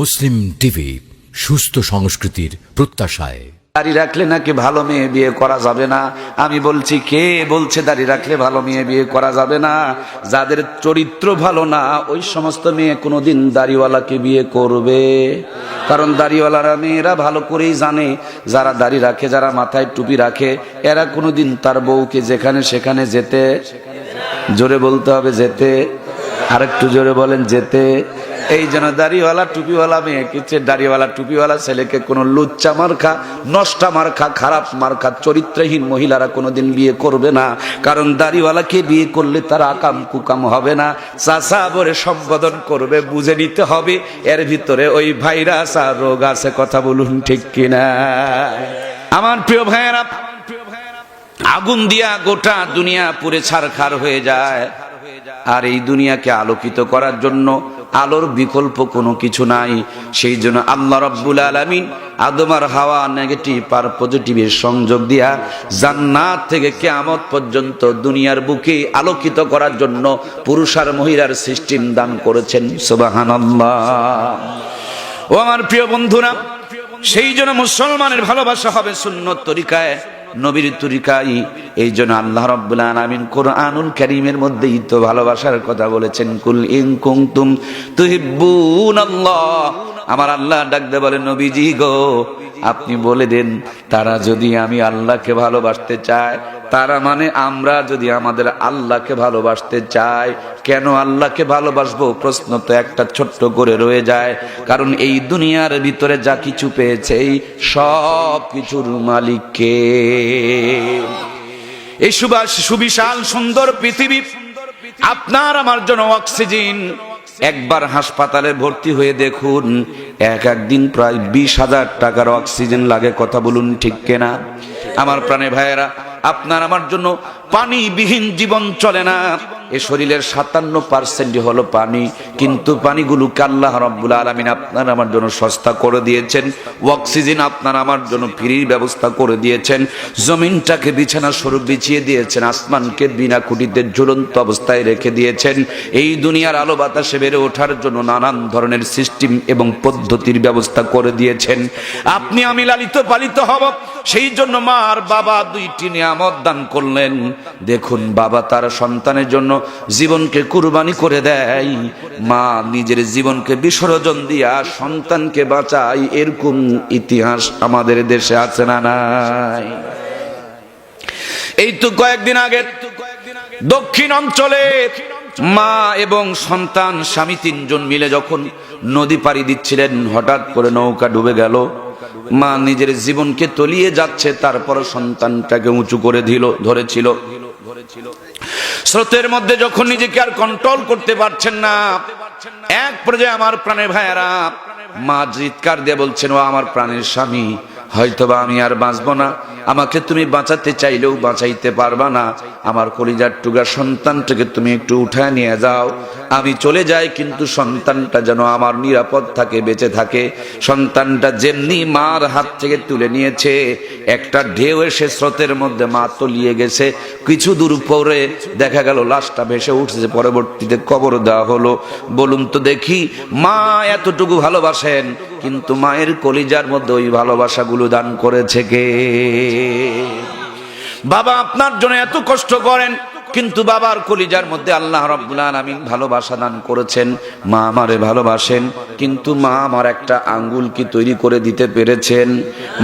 মুসলিম TV, সুস্থ সংস্কৃতির প্রত্যাশায়। দাড়ি রাখলে নাকি ভালো মেয়ে বিয়ে করা যাবে না। আমি বলছি, কে বলছে দাড়ি রাখলে ভালো মেয়ে বিয়ে করা যাবে না? যাদের চরিত্র ভালো না ওই সমস্ত মেয়ে কোনোদিন দাড়িওয়ালাকে বিয়ে করবে। কারণ দাড়িওয়ালারা মেয়েরা ভালো করেই জানে, যারা দাড়ি রাখে, যারা মাথায় টুপি রাখে, এরা কোনোদিন তার বউকে যেখানে সেখানে যেতে, জোরে বলতে হবে যেতে, আরেকটু জোরে বলেন যেতে। এই জন্য দাড়িওয়ালা টুপিওয়ালা মেয়েকে, দাড়িওয়ালা টুপিওয়ালা ছেলেকে কোনো লুচ্চা মার্কা, নষ্টা মার্কা, খারাপ মার্কা চরিত্রহীন মহিলারা কোনোদিন বিয়ে করবে না। কারণ দাড়িওয়ালাকে বিয়ে করলে তার আকাম কুকাম হবে না, চাচা বলে সম্বোধন করবে, বুঝে নিতে হবে এর ভিতরে ওই ভাইরাস আর রোগ আছে। কথা বলুন ঠিক কিনা? আমার প্রিয় ভাইয়েরা, আগুন দিয়া গোটা দুনিয়া পুড়ে ছারখার হয়ে যায়, আর এই দুনিয়াকে আলোকিত করার জন্য আলোর বিকল্প কোনো কিছু নাই। সেই জন্য আল্লাহ রাব্বুল আলামিন আদম আর হাওয়া নেগেটিভ আর পজিটিভের সংযোগ দিয়া জান্নাত থেকে কিয়ামত পর্যন্ত দুনিয়ার বুকে আলোকিত করার জন্য পুরুষ আর মহিলার সিস্টেম দান করেছেন। সুবহানাল্লাহ। ও আমার প্রিয় বন্ধুরা, সেই জন্য মুসলমানের ভালোবাসা হবে সুন্নত তরিকায়, নবীর তরিকায়। এই জন্য আল্লাহ রাব্বুল আলামিন কোরআনুল কারীমের মধ্যেই তো ভালোবাসার কথা বলেছেন। কুল ইন কুনতুম তুহিব্বুনাল্লাহ, আমার আল্লাহ ডাকতে বলে, নবীজি গো আপনি বলে দেন, তারা যদি আমি আল্লাহকে ভালোবাসতে চায়, তারা মানে আমরা যদি আমাদের আল্লাহকে ভালোবাসতে চাই, কেন আল্লাহকে ভালোবাসবো? প্রশ্ন তো একটা ছোট্ট করে রয়ে যায়। কারণ এই দুনিয়ার ভিতরে যা কিছু পেয়েছে এই সব কিছুর মালিককে। এই সুবিশাল সুন্দর পৃথিবী আপনার আমার জন্য অক্সিজেন। একবার হাসপাতালে ভর্তি হয়ে দেখুন, একদিন প্রায় 20,000 টাকার অক্সিজেন লাগে। কথা বলুন ঠিক কিনা? আমার প্রাণে ভাইয়েরা, আপনার আমার জন্য পানিবিহীন জীবন চলে না। এ শরীরের 57% হলো পানি, কিন্তু পানিগুলোকে আল্লাহ রাব্বুল আলামিন আপনার আমার জন্য সস্তা করে দিয়েছেন। অক্সিজেন আপনার আমার জন্য ফ্রির ব্যবস্থা করে দিয়েছেন। জমিনটাকে বিছানা স্বরূপ বিছিয়ে দিয়েছেন, আসমানকে বিনা খুঁটিতে ঝুলন্ত অবস্থায় রেখে দিয়েছেন। এই দুনিয়ার আলো বাতাসে বেড়ে ওঠার জন্য নানান ধরনের সিস্টেম এবং পদ্ধতির ব্যবস্থা করে দিয়েছেন। আপনি আমি লালিত পালিত হব, সেই জন্য মা আর বাবা দুইটি নিয়ামত দান করলেন। দেখুন, বাবা তার সন্তানের জন্য জীবনকে কুরবানি করে দেয়, মা নিজের জীবনকে বিসর্জন দিয়া সন্তানকে বাঁচায়। এরকম ইতিহাস আমাদের দেশে আছে না নাই? এই তো কয়েকদিন আগে দক্ষিণ অঞ্চলে মা এবং সন্তান, স্বামী 3 জন মিলে যখন নদী পাড়ি দিচ্ছিলেন, হঠাৎ করে নৌকা ডুবে গেল। মা নিজের জীবনকে তলিয়ে যাচ্ছে, তারপর সন্তানটাকে উঁচু করে ধরেছিল। স্রোতের মধ্যে যখন নিজেকে আর কন্ট্রোল করতে পারছেন না, এক পর্যায়ে আমার প্রাণের ভাইয়েরা, মা চিৎকার দিয়ে বলছেন, ও আমার প্রাণের স্বামী, হয়তোবা আমি আর বাঁচবো না, আমাকে তুমি বাঁচাতে চাইলেও বাঁচাইতে পারবা না। আমার কলিজার টুকরা সন্তানটাকে তুমি একটু উঠায় নিয়ে যাও, আমি চলে যাই, কিন্তু সন্তানটা যেন আমার নিরাপদ থাকে, বেঁচে থাকে। সন্তানটা যেমনি মার হাত থেকে তুলে নিয়েছে, একটা ঢেউ এসে স্রোতের মধ্যে মা তলিয়ে গেছে। কিছু দূর পরে দেখা গেল লাশটা ভেসে উঠছে, পরবর্তীতে কবর দেওয়া হলো। বলুন তো দেখি, মা এতটুকু ভালোবাসেন, কিন্তু মায়ের কলিজার মধ্যে ওই ভালোবাসাগুলো দান করেছে কে? বাবা আপনার জন্য এত কষ্ট করেন, কিন্তু বাবার কলিজার মধ্যে আল্লাহ রাব্বুল আলামিন ভালোবাসা দান করেছেন। মা আমারে ভালোবাসেন, কিন্তু মা আমার একটা আঙ্গুল কি তৈরি করে দিতে পেরেছেন?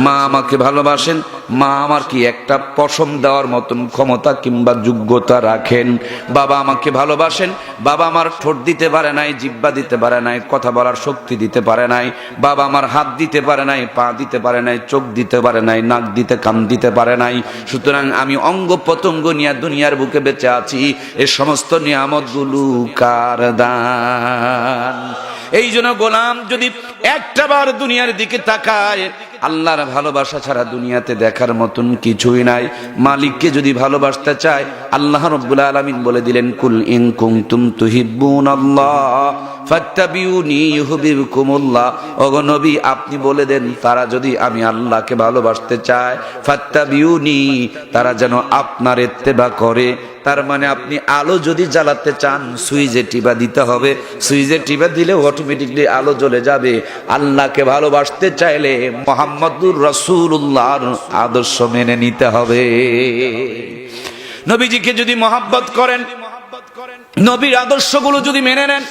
মা আমাকে ভালোবাসেন, মা আমার কি একটা পশম দেওয়ার মতন ক্ষমতা কিংবা যোগ্যতা রাখেন? বাবা আমাকে ভালোবাসেন, বাবা আমার ঠোঁট দিতে পারে নাই, জিহ্বা দিতে পারে নাই, কথা বলার শক্তি দিতে পারে নাই। বাবা আমার হাত দিতে পারে নাই, পা দিতে পারে নাই, চোখ দিতে পারে নাই, নাক দিতে, কান দিতে পারে নাই। সুতরাং আমি অঙ্গ প্রত্যঙ্গ নিয়ে দুনিয়ার বুকে বেঁচে আছি। এই সমস্ত নিয়ামতগুলো কার দান? এই জন্য গোলাম যদি একটাবার দুনিয়ার দিকে তাকায়, আল্লাহর ভালোবাসা ছাড়া দুনিয়াতে দেখার মতন কিছুই নাই। মালিককে যদি ভালোবাসতে চায়, আল্লাহ রাব্বুল আলামিন বলে দিলেন, কুল ইন কুনতুম তুহিব্বুনাল্লাহ ফাত্তাবিউনি ইউহিব্বুকুমুল্লাহ। ওগো নবী, আপনি বলে দেন তারা যদি আমি আল্লাহকে ভালোবাসতে চায়, ফাত্তাবিউনি, তারা যেন আপনার ইত্তেবা করে। তার মানে আপনি আলো যদি জ্বালাতে চান, সুইচে টিপা দিতে হবে। সুইচে টিপা দিলে অটোমেটিকলি আলো জ্বলে যাবে। আল্লাহকে ভালোবাসতে চাইলে মুহাম্মদুর রাসূলুল্লাহর আদর্শ মেনে নিতে হবে। নবীজিকে যদি মহব্বত করেন, নবীর আদর্শগুলো যদি মেনে নেন,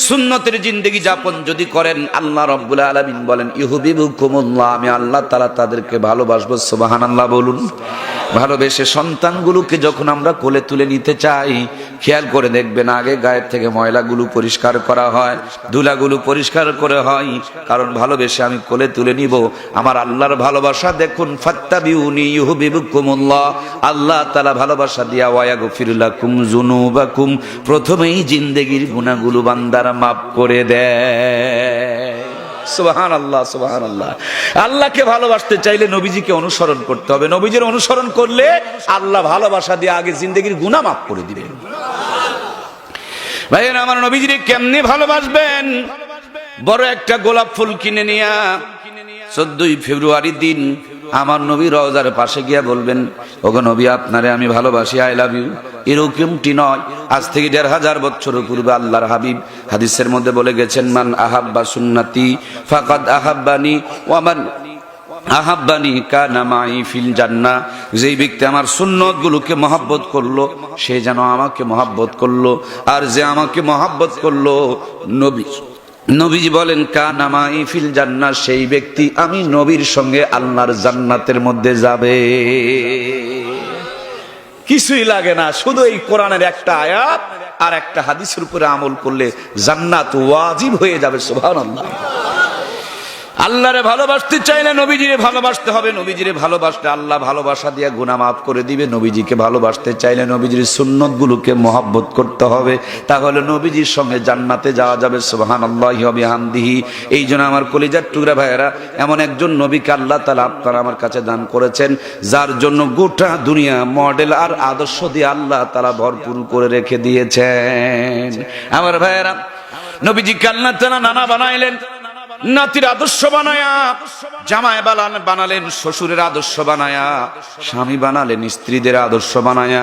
সুন্নতের জিন্দেগি যাপন যদি করেন, আল্লাহ রাব্বুল আলামিন বলেন ইউহিব্বুকুমুল্লাহ, আমি আল্লাহ তাআলা তাদেরকে ভালোবাসবো। সুবহানাল্লাহ বলুন। ভালোবেসে সন্তানগুলোকে যখন আমরা কোলে তুলে নিতে চাই, খেয়াল করে দেখবেন আগে গায়ের থেকে ময়লাগুলো পরিষ্কার করা হয়, ধুলাগুলো পরিষ্কার করে হয়, কারণ ভালোবেসে আমি কোলে তুলে নিব। আমার আল্লাহর ভালোবাসা দেখুন, ফাত্তাবিউনি ইউহিব্বুকুমুল্লাহ, আল্লাহ তাআলা ভালোবাসা দিয়া ওয়ায়াগফির লাকুম যুনুবাকুম, প্রথমেই জিন্দেগির গুনাহগুলো বান্দারা মাফ করে দেয়। সুবহানাল্লাহ, সুবহানাল্লাহ। আল্লাহকে ভালোবাসতে চাইলে নবীজিকে অনুসরণ করতে হবে। নবীজির অনুসরণ করলে আল্লাহ ভালোবাসা দিয়ে আগে জিন্দেগির গুনাহ মাফ করে দিবেন। ভাইয়েরা আমার, নবীজিকে কেমনে ভালোবাসবেন? বড় একটা গোলাপ ফুল কিনে নিয়া 14ই ফেব্রুয়ারি দিন আমার নবী রওজার পাশে গিয়া বলবেন, ওগো নবী, আপনারে আমি ভালোবাসি, আই লাভ ইউ। এরকমটি নয়, আজ থেকে 1500 বছর পূর্বে আল্লাহর হাবিব হাদিসের মধ্যে বলে গেছেন, মান আহাব্বা সুন্নতি ফাকাদ আহাব্বানি ওয়া মান আহাব্বানি কানা মাই ফিল জান্নাহ। যেই ব্যক্তি আমার সুন্নতগুলোকে মহব্বত করলো, সে যেন আমাকে মহব্বত করলো, আর যে আমাকে মহব্বত করলো, নবীজি বলেন কানা মাই ফিল জান্নাহ, সেই ব্যক্তি আমি নবীর সঙ্গে আল্লাহর জান্নাতের মধ্যে যাবে। কিছুই লাগে না, শুধু এই কোরআনের একটা আয়াত আর একটা হাদিসের উপরে আমল করলে জান্নাত ওয়াজিব হয়ে যাবে। সুবহানাল্লাহ। আল্লাহরে ভালোবাসতে চাইলে নবীজিরে ভালোবাসতে হবে। নবীজিরে ভালোবাসলে আল্লাহ ভালোবাসা দিয়ে গুনাহ মাফ করে দিবে। নবীজিকে ভালোবাসতে চাইলে নবীজির সুন্নতগুলোকে মহব্বত করতে হবে, তাহলে নবীজির সঙ্গে জান্নাতে যাওয়া যাবে। সুবহানাল্লাহি ওয়া বিহামদিহি। এই জন্য আমার কলিজার টুকরা ভাইয়েরা, এমন একজন নবীকে আল্লাহ তাআলা আপনারা আমার কাছে দান করেছেন, যার জন্য গোটা দুনিয়া মডেল আর আদর্শ দিয়ে আল্লাহ তাআলা ভরপুর করে রেখে দিয়েছেন। আমার ভাইয়েরা, নবীজিকে আল্লাহ তাআলা নানা বানাইলেন, নাতির আদর্শ বানায়া, জামাই বানালেন শ্বশুরের আদর্শ বানায়া, স্বামী বানালেন স্ত্রীদের আদর্শ বানায়া,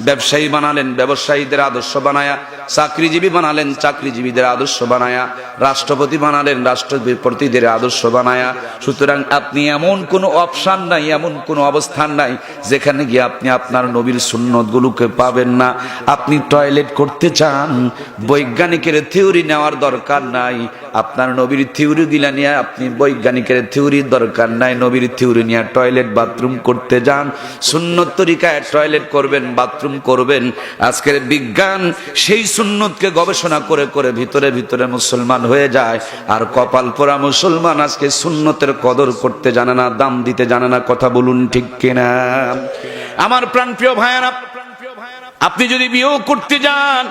ব্যবসায়ী বানালেন ব্যবসায়ীদের আদর্শ বানায়া, চাকরিজীবী বানালেন চাকরিজীবীদের আদর্শ বানায়া, রাষ্ট্রপতি বানালেন রাষ্ট্রপতিদের আদর্শ বানায়া। সুতরাং আপনি এমন কোনো অপশন নাই, এমন কোনো অবস্থান নাই যেখানে গিয়ে আপনি আপনার নবীর সুন্নতগুলোকে পাবেন না। আপনি টয়লেট করতে চান, বৈজ্ঞানিকের থিওরি নেওয়ার দরকার নাই। আপনার নবীর থিওরি গিলা নিয়ে আপনি বৈজ্ঞানিকের থিওরির দরকার নাই। নবীর থিওরি নিয়ে টয়লেট বাথরুম করতে যান, সুন্নত তরিকায় টয়লেট করবেন, বাথরুম করবেন। আজকের বিজ্ঞান সেই সুন্নতকে গবেষণা করে করে ভিতরে ভিতরে মুসলমান হয়ে যায়, আর কপাল পোড়া মুসলমান আজকে সুন্নতের কদর করতে জানে না, দাম দিতে জানে না। কথা বলুন ঠিক কিনা? আমার প্রাণপ্রিয় ভাইয়েরা, আপনি যদি বিয়েও করতে যান,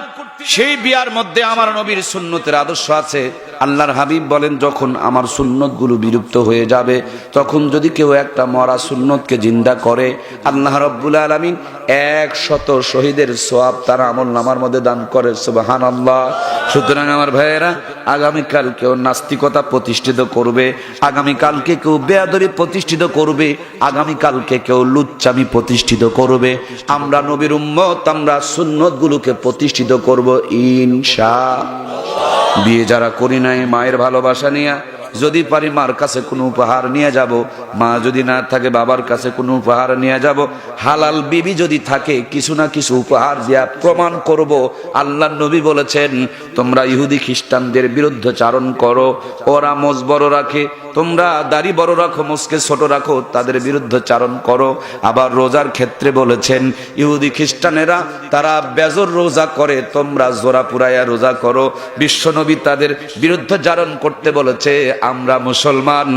সেই বিয়ার মধ্যে আমার নবীর সুন্নতের আদর্শ আছে। আল্লাহর হাবিব বলেন, যখন আমার সুন্নতগুলো বিলুপ্ত হয়ে যাবে, তখন যদি কেউ একটা মরা সুন্নতকে জিন্দা করে, আল্লাহ রাব্বুল আলামিন 100 শহীদের সওয়াব তার আমলনামার মধ্যে দান করে। সুবহানাল্লাহ। সুতরাং আমার ভাইয়েরা, আগামীকাল কেউ নাস্তিকতা প্রতিষ্ঠিত করবে, আগামীকালকে কেউ বেয়াদবি প্রতিষ্ঠিত করবে, আগামীকালকে কেউ লুচ্চামি প্রতিষ্ঠিত করবে। আমরা নবীর উম্মত, আমরা সুন্নতগুলোকে প্রতিষ্ঠিত করব ইনশাআল্লাহ। বিয়ে যারা করি নাই, মায়ের ভালোবাসা নিয়ে যদি পারি মার কাছে কোনো উপহার নিয়ে যাব, মা যদি না থাকে বাবার কাছে কোনো উপহার নিয়ে যাব, হালাল বিবি যদি থাকে কিছু না কিছু উপহার দিয়া প্রমাণ করব। আল্লাহর নবী বলেছেন, তোমরা ইহুদি খ্রিস্টানদের বিরুদ্ধে চারণ করো, ওরা মোজ বড় রাখে, তোমরা দাড়ি বড় রাখো, মোজকে ছোট রাখো, তাদের বিরুদ্ধে চারণ করো। আবার রোজার ক্ষেত্রে বলেছেন, ইহুদি খ্রিস্টানেরা তারা বেজর রোজা করে, তোমরা জোড়া পুরাইয়া রোজা করো। বিশ্বনবী তাদের বিরুদ্ধে চারণ করতে বলেছে। আমরা মুসলমান,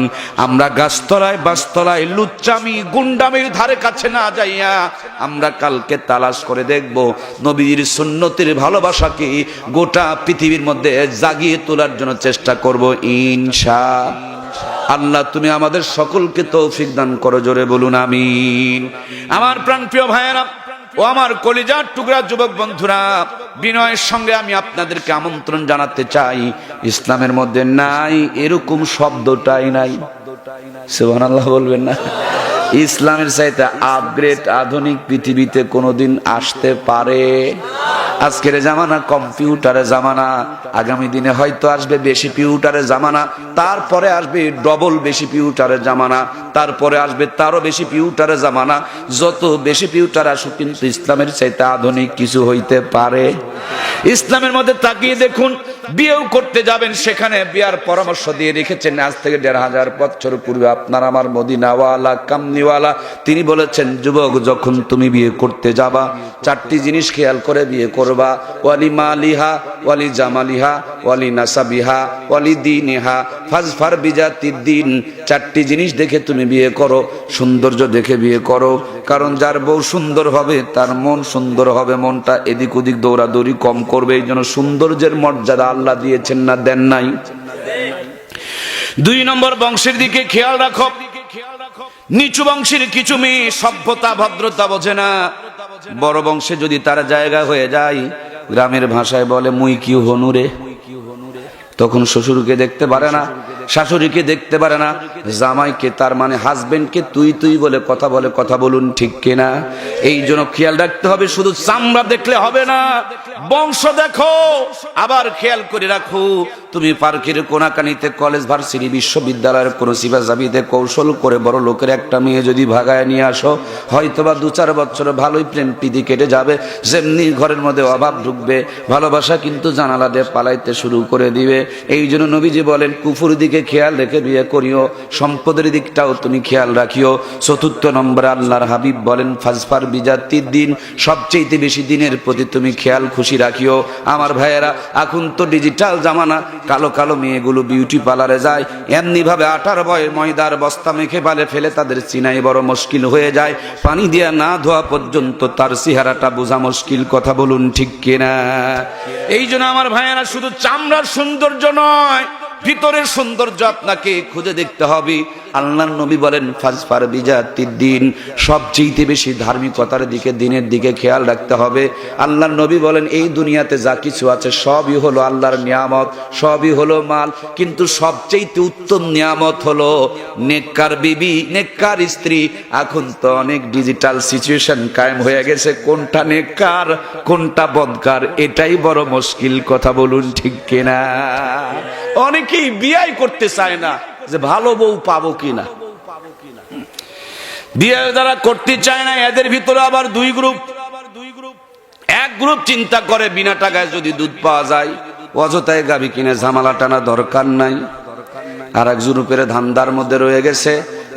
আমরা গাছতলায় বাসতলায় লুচ্চামি গুন্ডামির ধারে কাছে না যাইয়া আমরা কালকে তালাশ করে দেখব নবীর সুন্নতের ভালোবাসাকে গোটা পৃথিবীর মধ্যে জাগিয়ে তোলার জন্য চেষ্টা করব ইনশাআল্লাহ। আল্লাহ তুমি আমাদের সকলকে তৌফিক দান করো, জোরে বলুন আমিন। আমার প্রাণপ্রিয় ভাইয়েরা, ও আমার কলিজার টুকরা যুবক বন্ধুরা, বিনয়ের সঙ্গে আমি আপনাদেরকে আমন্ত্রণ জানাতে চাই, ইসলামের মধ্যে নাই এরকম শব্দটাই নাই। সুবহানাল্লাহ বলবেন না? ইসলামের চাইতে আপগ্রেড আধুনিক পৃথিবীতে কোনোদিন আসতে পারে? আজকের জামানা কম্পিউটারের জামানা, আগামী দিনে হয়তো আসবে বেশি পিউটারের জামানা, তারপরে আসবে ডবল বেশি পিউটারের জামানা, তারপরে আসবে তারও বেশি পিউটারের জামানা। যত বেশি পিউটার আসুক, কিন্তু ইসলামের চাইতে আধুনিক কিছু হইতে পারে? ইসলামের মধ্যে তাকিয়ে দেখুন, বিয়েও করতে যাবেন, সেখানে বিয়ার পরামর্শ দিয়ে রেখেছেন আজ থেকে ১৫০০ বছর পূর্বে আপনার আমার মদিনাওয়ালা কামনিওয়ালা। তিনি বলেছেন, যুবক যখন তুমি বিয়ে করতে যাবা, 4টি জিনিস খেয়াল করে বিয়ে করবা। ওয়ালি মালিহা, ওয়ালি জামালিহা, ওয়ালি নাসাবিহা, ওয়ালি দীনিহা, ফাজফার বিজাতিদ্দিন। 4টি জিনিস দেখে তুমি বিয়ে করো, সৌন্দর্য দেখে বিয়ে করো, কারণ যার বউ সুন্দর হবে তার মন সুন্দর হবে, মনটা এদিক ওদিক দৌড়াদৌড়ি কম করবে। এই জন্য সৌন্দর্যের মর্যাদা আল্লাহ দিয়েছেন না দেন নাই? 2 নম্বর, বংশের দিকে খেয়াল রাখো। নিচু বংশের কিছু মেয়ে সভ্যতা ভদ্রতা বোঝে না, বড় বংশে যদি তার জায়গা হয়ে যায়, গ্রামের ভাষায় বলে মুই কি হনুরে, তখন শ্বশুরকে দেখতে পারে না, শাশুড়িকে দেখতে পারে না, জামাইকে তার মানে হাজবেন্ডকে তুই তুই বলে কথা বলে। কথা বলুন ঠিক কিনা? এই জন্য খেয়াল রাখতে হবে, শুধু চামড়া দেখলে হবে না, বংশ দেখো। আবার খেয়াল করে রাখো, তুমি পার্কের কোনাকানিতে, কলেজ ভার্সিটি বিশ্ববিদ্যালয়ের কোন সিবাজাবিতে কৌশল করে বড় লোকের একটা মেয়ে যদি ভাগায় নিয়ে আসো, হয়তোবা 2-4 বছর ভালোই প্রেম প্রীতি কেটে যাবে, যেমনি ঘরের মধ্যে অভাব ঢুকবে, ভালোবাসা কিন্তু জানালা দিয়ে পালাইতে শুরু করে দিবে। এই জন্য নবীজি বলেন, কুফুর দিকে খেয়াল রেখে বিয়ে করিও, সম্পদের দিকটাও তুমি খেয়াল রাখিও। 4 নম্বরে আল্লাহর হাবিব বলেন, ফাজফার বিজাতিদ্দিন, সবচেয়ে বেশি দিনের প্রতি তুমি খেয়াল খুশি রাখিও। আমার ভাইয়েরা, এখন তো ডিজিটাল জামানা, কালো কালো মেয়েগুলো বিউটি পার্লারে যায়, এমনি ভাবে আটার বয়ে ময়দার বস্তা মেখে পালে ফেলে, তাদের চিনাই বড় মুশকিল হয়ে যায়, পানি দিয়া না ধোয়া পর্যন্ত তার চেহারাটা বোঝা মুশকিল। কথা বলুন ঠিক কিনা? এই জন্য আমার ভাইয়েরা, শুধু চামড়ার সৌন্দর্য নয়, ভিতরের সৌন্দর্য আপনাকে খুঁজে দেখতে হবে। আল্লাহর নবী বলেন, ফাজফার বিজাতিদ্দিন, সবচেয়ে বেশি ধার্মিকতার দিকে, দিনের দিকে খেয়াল রাখতে হবে। আল্লাহর নবী বলেন, এই দুনিয়াতে যা কিছু আছে সবই হলো আল্লাহর নিয়ামত, সবই হলো মাল, কিন্তু সবচেয়ে উত্তম নিয়ামত হলো নেককার বিবি, নেককার স্ত্রী। এখন তো অনেক ডিজিটাল সিচুয়েশন কায়েম হয়ে গেছে, কোনটা নেককার কোনটা বদকার এটাই বড় মুশকিল। কথা বলুন ঠিক কিনা? অনেকেই বিয়ে করতে চায় না যে ভালো বউ পাবো কিনা, বিয়ে যারা করতে চায় না, এদের ভিতরে আবার 2 গ্রুপ। এক গ্রুপ চিন্তা করে বিনা টাকায় যদি দুধ পাওয়া যায়, অযথায় গাবি কিনে ঝামেলা টানা দরকার নাই। আর এক গ্রুপের ধান্দার মধ্যে রয়ে গেছে,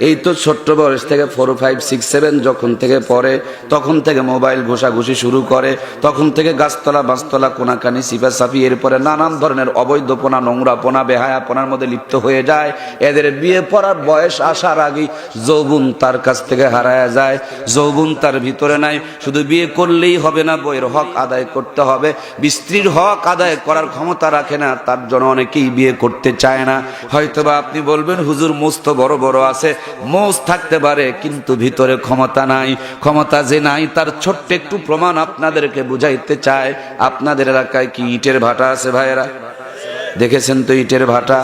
এই তো ছোট্ট বয়স থেকে 4, 5, 6, 7 যখন থেকে পড়ে, তখন থেকে মোবাইল ঘোষাঘুষি শুরু করে, তখন থেকে গাছতলা বাঁশতলা কোনাকানি সিপাসাফি, এরপরে নানান ধরনের অবৈধপনা, নোংরাপনা, বেহায়াপনার মধ্যে লিপ্ত হয়ে যায়। এদের বিয়ে পড়ার বয়স আসার আগেই যৌবন তার কাছ থেকে হারায়া যায়, যৌবন তার ভিতরে নাই। শুধু বিয়ে করলেই হবে না, বইয়ের হক আদায় করতে হবে। স্ত্রীর হক আদায় করার ক্ষমতা রাখে না, তার জন্য অনেকেই বিয়ে করতে চায় না। হয়তোবা আপনি বলবেন, হুজুর মোজ তো বড় বড় আছে, মোজ থাকতে পারে, কিন্তু ভিতরে ক্ষমতা নাই। ক্ষমতা যে নাই তার ছোট্ট একটু প্রমাণ আপনাদেরকে বুঝাইতে চায়। আপনাদের এলাকায় কি ইটের ভাটা আছে ভাইয়েরা? দেখেছেন তো ইটের ভাটা,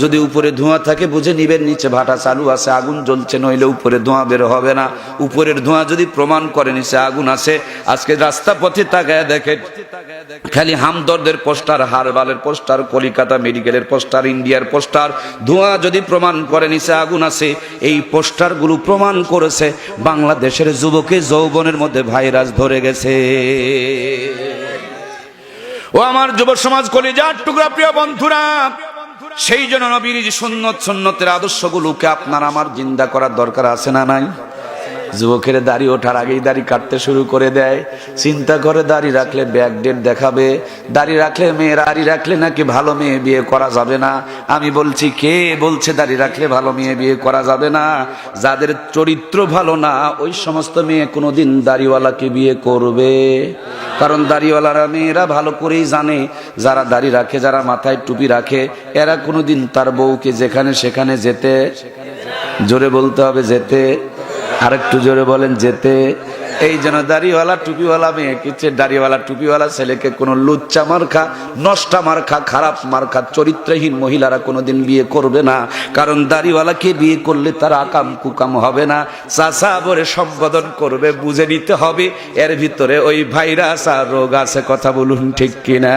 যদি উপরে ধোঁয়া থাকে বুঝে নিবেন নিচে ভাটা চালু আছে, আগুন জ্বলছে, নইলে উপরে ধোঁয়া বের হবে না। উপরের ধোঁয়া যদি প্রমাণ করে নিচে আগুন আছে। আজকে রাস্তা পথে তাকায় দেখেন, খালি হামদর্দের পোস্টার, হারবালের পোস্টার, কলিকাতা মেডিকেলের পোস্টার, ইন্ডিয়ার পোস্টার। ধোঁয়া যদি প্রমাণ করে নিচে আগুন আছে, এই পোস্টারগুলো প্রমাণ করেছে বাংলাদেশের যুবকের যৌবনের মধ্যে ভাইরাস ধরে গেছে। ও আমার যুব সমাজ, কলিজার টুকরা প্রিয় বন্ধুরা, সেই জন্য নবীর সুন্নতের আদর্শগুলোকে আপনার আমার জিন্দা করার দরকার আছে না নাই? যুবকের দাড়ি ওঠার আগেই দাড়ি কাটতে শুরু করে দেয়, চিন্তা করে দাড়ি রাখলে ব্যাকডেট দেখাবে, দাড়ি রাখলে মেয়ে, দাড়ি রাখলে নাকি ভালো মেয়ে বিয়ে করা যাবে না। আমি বলছি, কে বলছে দাড়ি রাখলে ভালো মেয়ে বিয়ে করা যাবে না? যাদের চরিত্র ভালো না, ওই সমস্ত মেয়ে কোনোদিন দাড়িওয়ালাকে বিয়ে করবে। কারণ দাড়িওয়ালারা মেয়েরা ভালো করেই জানে, যারা দাড়ি রাখে, যারা মাথায় টুপি রাখে, এরা কোনোদিন তার বউকে যেখানে সেখানে যেতে, জোরে বলতে হবে যেতে, আরেকটু জোরে বলেন যেতে, এই জন্য দাড়িওয়ালা টুপিওয়ালা মেয়েকে দাড়িওয়ালা টুপিওয়ালা ছেলেকে কোনো লুচ্চা মার্কা, নষ্টা মার্কা, খারাপ মার্কা, চরিত্রহীন মহিলারা কোনোদিন বিয়ে করবে না। কারণ দাড়িওয়ালাকে বিয়ে করলে তার আকাম কুকাম হবে না, চাচা বলে সম্বোধন করবে, বুঝে নিতে হবে এর ভিতরে ওই ভাইরাস আর রোগ আছে। কথা বলুন ঠিক কিনা?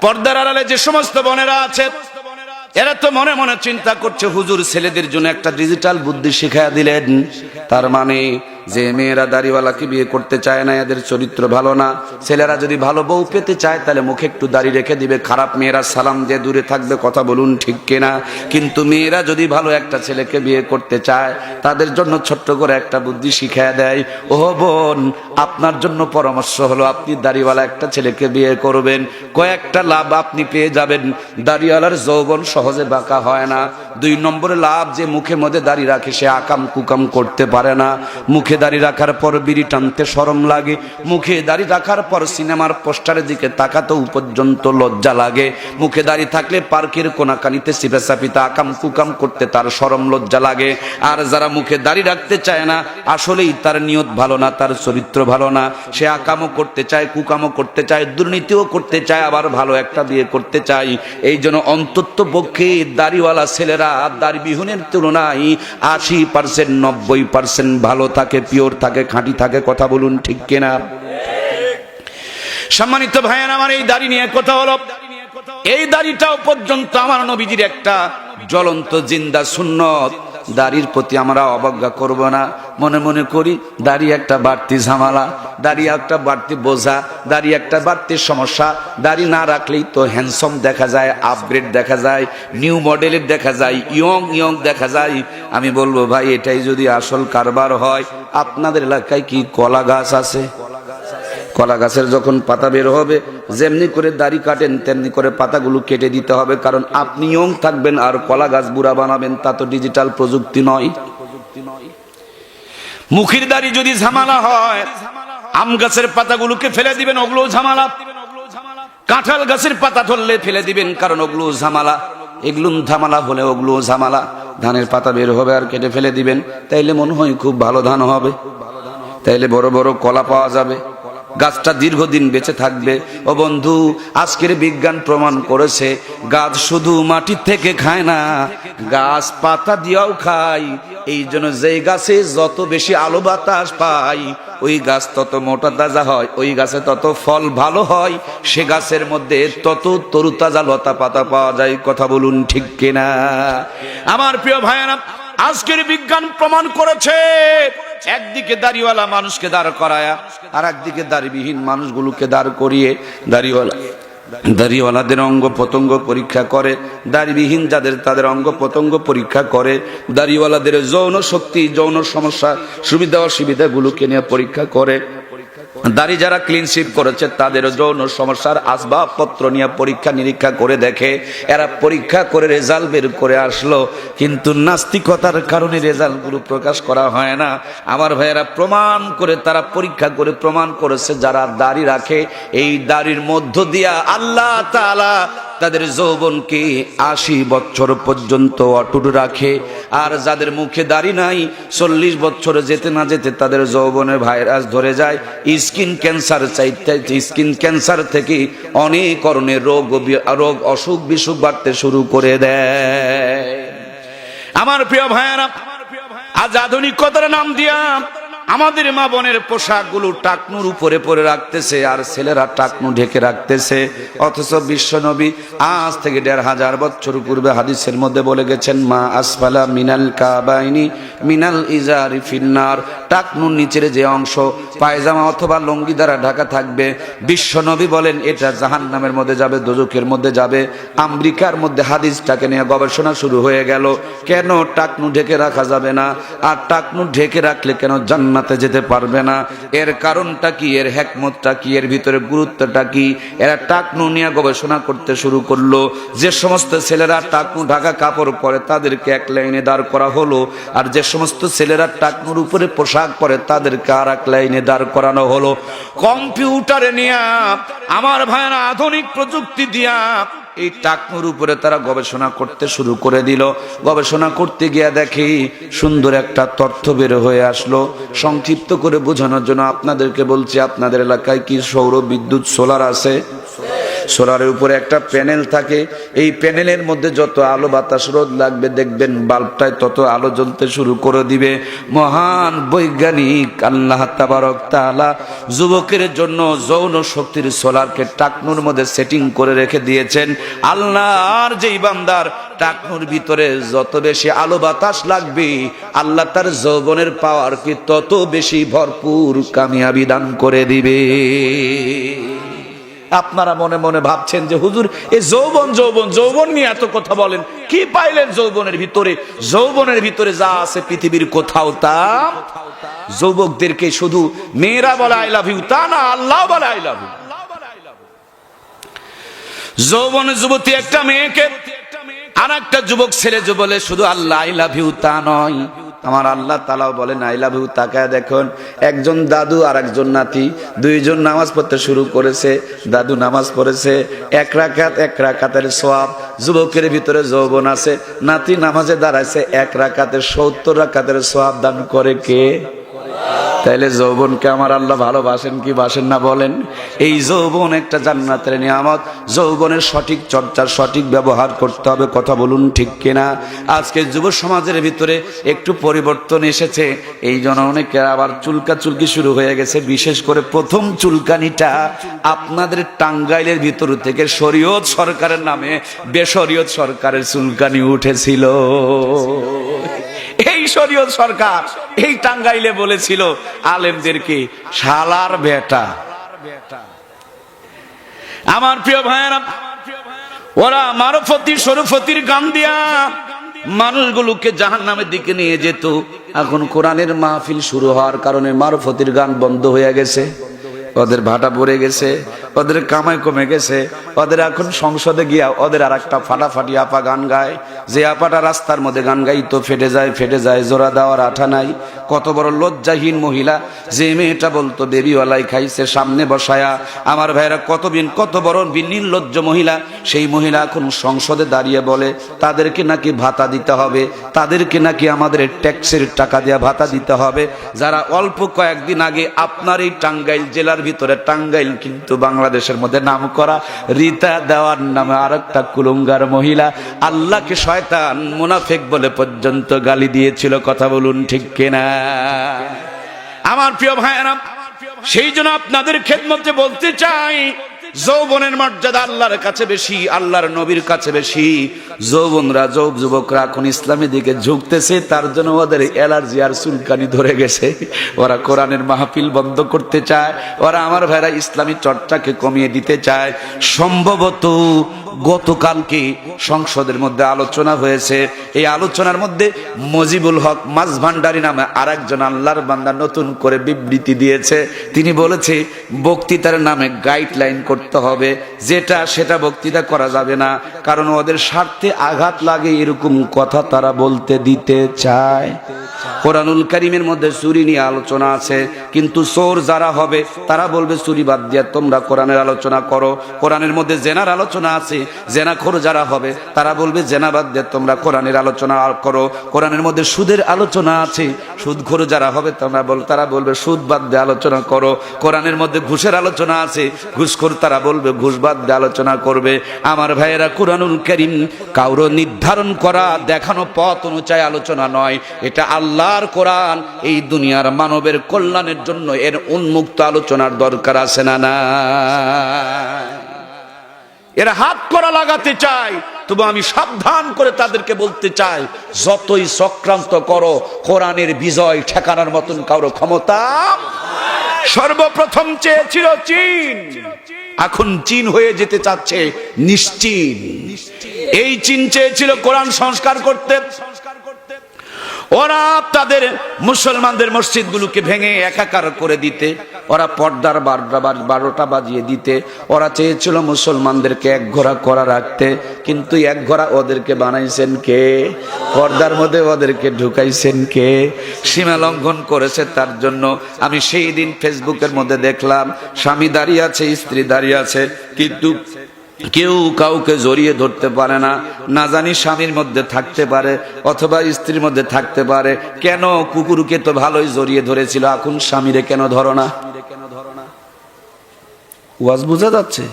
পর্দার আড়ালে যে সমস্ত বোনেরা আছে এরা তো মনে মনে চিন্তা করছে হুজুর ছেলেদের জন্য একটা ডিজিটাল বুদ্ধি শিখাইয়া দিলেন, তার মানে যে মেয়েরা দাড়িওয়ালাকে বিয়ে করতে চায় না, এদের চরিত্র ভালো না। ছেলেরা যদি ভালো বউ পেতে চায় তাহলে মুখে একটু দাড়ি রেখে দিবে, খারাপ মেয়েরা সালাম দিয়ে দূরে থাকবে। কথা বলুন ঠিক কিনা? কিন্তু মেয়েরা যদি ভালো একটা ছেলেকে বিয়ে করতে চায় তাদের জন্য ছোট্ট করে একটা বুদ্ধি শিখায় দেয়। ও বোন, আপনার জন্য পরামর্শ হলো আপনি দাড়িওয়ালা একটা ছেলেকে বিয়ে করবেন, কয়েকটা লাভ আপনি পেয়ে যাবেন। দাড়িওয়ালার যৌবন সহজে বাঁকা হয় না। 2 নম্বরে লাভ, যে মুখে মধ্যে দাড়ি রাখে সে আকাম কুকাম করতে পারে না। মুখে দাড়ি রাখার পর বিড়ি টানতে শরম লাগে, মুখে দাড়ি রাখার পর সিনেমার পোস্টারের দিকে তাকাতেও পর্যন্ত লজ্জা লাগে। মুখে দাড়ি থাকলে পার্কের কোনাকানিতে সিপেসাপিতে আকাম কুকাম করতে তার শরম লজ্জা লাগে। আর যারা মুখে দাড়ি রাখতে চায় না, আসলেই তার নিয়ত ভালো না, তার চরিত্র ভালো না, সে আকামও করতে চায়, কুকামও করতে চায়, দুর্নীতিও করতে চায়, আবার ভালো একটা বিয়ে করতে চায়। এই জন্য অন্তত পক্ষে দাড়িওয়ালা ছেলেরা দাড়িবিহীনের তুলনায় 80% 90% ভালো থাকে, পিওর থাকে, খাঁটি থাকে। কথা বলুন ঠিক কিনা? সম্মানিত ভাইয়েরা আমার, এই দাড়ি নিয়ে কথা হলো। এই দাড়িটাও পর্যন্ত আমার নবীজির একটা জ্বলন্ত জিন্দা সুন্নত। দাড়ির প্রতি আমরা অবজ্ঞা করব না। মনে মনে করি দাড়ি একটা বাড়তি ঝামেলা, দাড়ি একটা বাড়তি বোঝা, দাড়ি একটা বাড়তি সমস্যা। দাড়ি না রাখলেই তো হ্যান্ডসাম দেখা যায়, আপগ্রেড দেখা যায়, নিউ মডেলের দেখা যায়, ইয়ং দেখা যায়। আমি বলবো ভাই, এটাই যদি আসল কারবার হয়, আপনাদের এলাকায় কি কলা গাছ আছে? কলা গাছের যখন পাতা বের হবে, যেমনি করে দাড়ি কাটেন তেমনি করে পাতাগুলো কেটে দিতে হবে। কারণ আপনি ইয়ং থাকবেন আর কলা গাছ বুড়া বানাবেন, তা তো ডিজিটাল প্রযুক্তি নয়। মুখের দাড়ি যদি ঝামেলা হয়, আম গাছের পাতাগুলোকে ফেলে দিবেন, ওগুলো ঝামেলা। কাঁঠাল গাছের পাতা ধরলে ফেলে দিবেন, কারণ ওগুলো ঝামেলা। এগুলো ঝামেলা হলে ওগুলো ঝামেলা। ধানের পাতা বের হবে আর কেটে ফেলে দিবেন, তাইলে মনে হয় খুব ভালো ধান হবে, তাইলে বড় বড় কলা পাওয়া যাবে, গাছটা দীর্ঘদিন বেঁচে থাকবে। ও বন্ধু, আজকের বিজ্ঞান প্রমাণ করেছে গাছ শুধু মাটি থেকে খায় না, গাছ পাতা দিয়েও খায়। এই জন্য যেই গাছে যত বেশি আলো বাতাস পায়, ওই গাছ তত মোটা তাজা হয়, ওই গাছে তত ফল ভালো হয়, সে গাছের মধ্যে তত তরুতাজা লতা পাতা পাওয়া যায়। কথা বলুন ঠিক কিনা? আমার প্রিয় ভাইয়েরা, আজকের বিজ্ঞান প্রমাণ করেছে একদিকে দাড়িওয়ালা মানুষকে দাঁড় করায়া আর একদিকে দাড়িবিহীন মানুষগুলোকে দাঁড় করিয়ে দাড়িওয়ালাদের অঙ্গ প্রত্যঙ্গ পরীক্ষা করে, দাড়িবিহীন যাদের তাদের অঙ্গ প্রত্যঙ্গ পরীক্ষা করে, দাড়িওয়ালাদের যৌন শক্তি, যৌন সমস্যা, সুবিধা অসুবিধাগুলোকে নিয়ে পরীক্ষা করে, দাড়ি যারা ক্লিন শিপ করেছে তাদের যৌন সমস্যার আসবাবপত্র নিয়ে পরীক্ষা নিরীক্ষা করে দেখে। এরা পরীক্ষা করে রেজাল্ট বের করে আসলো, কিন্তু নাস্তিকতার কারণে রেজাল্টগুলো প্রকাশ করা হয় না। আমার ভাইয়েরা প্রমাণ করে, তারা পরীক্ষা করে প্রমাণ করেছে যারা দাড়ি রাখে, এই দাড়ির মধ্য দিয়া আল্লাহ তাআলা তাদের যৌবনকে 80 বছর পর্যন্ত অটুট রাখে। আর যাদের মুখে দাড়ি নাই, 40 বছরে যেতে না যেতে তাদের যৌবনে ভাইরাস ধরে যায়। স্কিন ক্যান্সার থেকে অনেক ধরনের রোগ অসুখ বিসুখ বাড়তে শুরু করে দেয়। আমার প্রিয় ভাইয়েরা, আজ আধুনিকতার নাম দিয়া আমাদের মা বোনের পোশাকগুলো টাকনুর উপরে পরে রাখতেছে, আর ছেলেরা টাকনু ঢেকে রাখতেছে। অথচ বিশ্ব নবী আজ থেকে 1500 বছর পূর্বে হাদিসের মধ্যে বলে গেছেন, মা আসফালা মিনাল কাবাইনি মিনাল ইজারি ফিন্নার। টাকনুর নিচের যে অংশ পায়জামা অথবা লুঙ্গি দ্বারা ঢাকা থাকবে, বিশ্ব নবী বলেন এটা জাহান্নামের মধ্যে যাবে, দোজখের মধ্যে যাবে। আমেরিকার মধ্যে হাদিসটাকে নিয়ে গবেষণা শুরু হয়ে গেল, কেন টাকনু ঢেকে রাখা যাবে না, আর টাকনু ঢেকে রাখলে কেন জান্নাতে যেতে পারবে না? এর কারণটা কি, এর হিকমতটা কি, এর ভিতরে গুরুত্বটা কি? এরা টাকনু নিয়ে গবেষণা করতে শুরু করলো। যে সমস্ত ছেলেরা টাকনু ঢাকা কাপড় পরে তাদেরকে এক লাইনে দাঁড় করা হলো, আর যে সমস্ত ছেলেরা টাকনুর উপরে পোশাক পরে তাদেরকে আর এক লাইনে দাঁড় করানো হলো। কম্পিউটারে নিয়ে আমার ভাইয়েরা, আধুনিক প্রযুক্তি দিয়া এই টাকনুর উপরে তারা গবেষণা করতে শুরু করে দিল। গবেষণা করতে গিয়ে দেখি সুন্দর একটা তথ্য বের হয়ে আসলো। সংক্ষিপ্ত করে বোঝানোর জন্য আপনাদেরকে বলছি, আপনাদের এলাকায় কি সৌর বিদ্যুৎ সোলার আছে? সোলারের উপরে একটা প্যানেল থাকে, এই প্যানেলের মধ্যে যত আলো বাতাস রোদ লাগবে দেখবেন বাল্বটায় তত আলো জ্বলতে শুরু করে দিবে। মহান বৈজ্ঞানিক আল্লাহ তাবারক তাআলা যুবকের জন্য যৌন শক্তির সোলারকে টাকনুর মধ্যে সেটিং করে রেখে দিয়েছেন। আল্লাহর যেই বান্দার টাকনুর ভিতরে যত বেশি আলো বাতাস লাগবে, আল্লাহ তার যৌবনের পাওয়ারকে তত বেশি ভরপুর কামিয়াবি দান করে দিবে। আপনারা মনে মনে ভাবছেন যে হুজুর এই যৌবন যৌবন যৌবন নিয়ে এত কথা বলেন, কি পাইলেন যৌবনের ভিতরে? যৌবনের ভিতরে যা আছে পৃথিবীর কোথাও তা। যুবকদেরকে শুধু মেয়েরা বলে আই লাভ ইউ তা না, আল্লাহ বলে আই লাভ ইউ। যৌবনের যুবতী একটা মেয়েকে আর একটা যুবক ছেলে যে বলে শুধু আল্লাহ আই লাভ ইউ তা নয়, আমার আল্লাহ তাআলাও বলেন আই লাভ ইউ। তাকায় দেখুন, একজন দাদু আর একজন নাতি, দুইজন নামাজ পড়তে শুরু করেছে। দাদু নামাজ পড়েছে এক রাকাতের সওয়াব, যুবকের ভিতরে যৌবন আছে। নাতি নামাজে দাঁড়াইছে এক রাকাতের 70 রাকাতের সওয়াব দান করে কে? তাইলে যৌবনকে আমার আল্লাহ ভালোবাসেন কি বাসেন না বলেন? এই যৌবন একটা জান্নাতের নিয়ামত। যৌবনের সঠিক চর্চা, সঠিক ব্যবহার করতে হবে। কথা বলুন ঠিক কিনা? আজকে যুব সমাজের ভিতরে একটু পরিবর্তন এসেছে, এই জন্য অনেকে আবার চুলকি শুরু হয়ে গেছে। বিশেষ করে প্রথম চুলকানিটা আপনাদের টাঙ্গাইলের ভিতর থেকে শরীয়ত সরকারের নামে বেশরীয়ত সরকারের চুলকানি উঠেছিল। এই শরীয়ত সরকার এই টাঙ্গাইলে বলেছিল আলেমদেরকে শালার বেটা। আমার প্রিয় ভাইয়েরা, ওরা মারফতি শরফতির গান দিয়া মানুষগুলোকে জাহান্নামের দিকে নিয়ে যেত। এখন কোরআনের মাহফিল শুরু হওয়ার কারণে মারফতির গান বন্ধ হয়ে গেছে, ওদের ভাটা পড়ে গেছে, ওদের কামাই কমে গেছে। ওদের এখন সংসদে গিয়া ওদের আর একটা ফাটাফাটি আপা গান গায়, যে আপাটা রাস্তার মধ্যে গান গাই তো ফেটে যায়, জোড়া দেওয়ার আঠা নাই। কত বড় লজ্জাহীন মহিলা, যে মেয়েটা বলতো বেবিওয়ালাই খাইছে সামনে বসায়া। আমার ভাইরা কত বড় নির্লজ্জ মহিলা, সেই মহিলা এখন সংসদে দাঁড়িয়ে বলে তাদেরকে নাকি ভাতা দিতে হবে, তাদেরকে নাকি আমাদের ট্যাক্সের টাকা দেয়া ভাতা দিতে হবে। যারা অল্প কয়েকদিন আগে আপনার এই টাঙ্গাইল জেলার ভিতরে, টাঙ্গাইল কিন্তু বাংলাদেশের মধ্যে নাম করা, রীতা দেওয়ার নামে আর একটা কুলঙ্গার মহিলা আল্লাহকে শয়তান মুনাফিক বলে পর্যন্ত গালি দিয়েছিল। কথা বলুন ঠিক কিনা? আমার প্রিয় ভাইয়েরা, সেই জন্য আপনাদের খেদমতে বলতে চাই, যৌবনের মর্যাদা আল্লাহর কাছে বেশি, আল্লাহর নবীর কাছে বেশি। যুবকরা এখন ইসলামের দিকে ঝুঁকতেছে, তার জন্য ওদের অ্যালার্জি আর চুলকানি ধরে গেছে। ওরা কোরআনের মাহফিল বন্ধ করতে চায়, ওরা আমার ভাইরা ইসলামী চর্চাকে কমিয়ে দিতে চায়। সম্ভবত গতকালকে সংসদের মধ্যে আলোচনা হয়েছে, এই আলোচনার মধ্যে মজিবুল হক মাঝভান্ডারী নামে আর একজন আল্লাহর বান্দা নতুন করে বিবৃতি দিয়েছে। তিনি বলেছে বক্তৃতার নামে গাইডলাইন করতে হবে, যেটা সেটা বক্তৃতা করা যাবে না, কারণ ওদের স্বার্থে আঘাত লাগে এরকম কথা তারা বলতে দিতে চায়। কোরআনুল কারীমের মধ্যে চুরি নিয়ে আলোচনা আছে, কিন্তু চোর যারা হবে তারা বলবে চুরি বাদ দিয়ে তোমরা কোরআনের আলোচনা করো। কোরআনের মধ্যে জেনার আলোচনা আছে, জেনাখোর যারা হবে তারা বলবে জেনা বাদ দিয়ে তোমরা কোরআনের আলোচনা করো। কোরআনের মধ্যে সুদের আলোচনা আছে, সুদখোর যারা হবে তারা বলবে সুদ বাদ দিয়ে আলোচনা করো। কোরআনের মধ্যে ঘুষের আলোচনা আছে, ঘুষখোর তারা বলবে ঘুষ বাদ দিয়ে আলোচনা করবে। আমার ভাইয়েরা, কোরআনুল কারীম কারো নির্ধারণ করা দেখানো পথ অনুযায়ী আলোচনা নয়, এটা আল্লাহর কোরআন। এই দুনিয়ার মানবের কল্যাণের জন্য এর উন্মুক্ত আলোচনার দরকার আছে না? না, এরা হাত করা লাগাতে চায়। তবু আমি সাবধান করে তাদেরকে বলতে চাই, যতই চক্রান্ত করো, কোরআনের বিজয় ঠেকানোর মতন কারো ক্ষমতা। সর্বপ্রথম চেয়েছিল চীন, এখন চীন হয়ে যেতে চাচ্ছে নিশ্চিন। এই চীন চেয়েছিল কোরআন সংস্কার করতে, ওরা তাদের মুসলমানদের মসজিদগুলোকে ভেঙে একাকার করে দিতে, ওরা পর্দার 12টা বাজিয়ে দিতে, ওরা চেয়েছিল মুসলমানদেরকে একঘরা করা রাখতে, কিন্তু একঘরা ওদেরকে বানাইছেন কে? পর্দার মধ্যে ওদেরকে ঢুকাইছেন কে? সীমা লঙ্ঘন করেছে। তার জন্য আমি সেই দিন ফেসবুকের মধ্যে দেখলাম স্বামী দাঁড়িয়ে আছে, স্ত্রী দাঁড়িয়ে আছে, কিন্তু কেউ কাউকে জড়িয়ে ধরতে পারে না, না জানি স্বামীর মধ্যে থাকতে পারে অথবা স্ত্রীর মধ্যে থাকতে পারে। কেন কুকুরকে তো ভালোই জড়িয়ে ধরেছিল, এখন স্বামীরে কেন ধরো না? ওয়াজ বোঝা যাচ্ছে?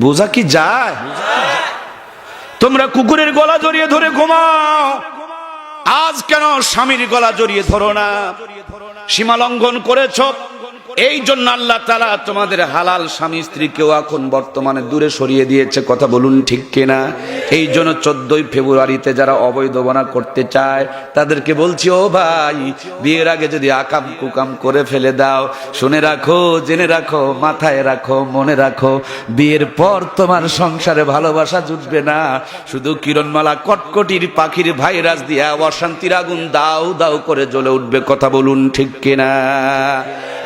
বোঝা কি যায়? তোমরা কুকুরের গলা জড়িয়ে ধরে ঘুমাও, আজ কেন স্বামীর গলা জড়িয়ে ধরো না? সীমা লঙ্ঘন করেছ, এই জন্য আল্লাহ তাআলা তোমাদের হালাল স্বামী স্ত্রীকেও এখন বর্তমানে দূরে সরিয়ে দিয়েছে। কথা বলুন ঠিক কিনা? এই জন্য 14ই ফেব্রুয়ারিতে যারা অবৈধবনা করতে চায় তাদেরকে বলছি, ও ভাই, বিয়ের আগে যদি আকাম কুকাম করে ফেলে দাও, শুনে রাখো, জেনে রাখো, মাথায় রাখো, মনে রাখো, বিয়ের পর তোমার সংসারে ভালোবাসা জুটবে না, শুধু কিরণমালা কটকটির পাখির ভাইরাস দিয়া অশান্তির আগুন দাও দাও করে জ্বলে উঠবে। কথা বলুন ঠিক কিনা?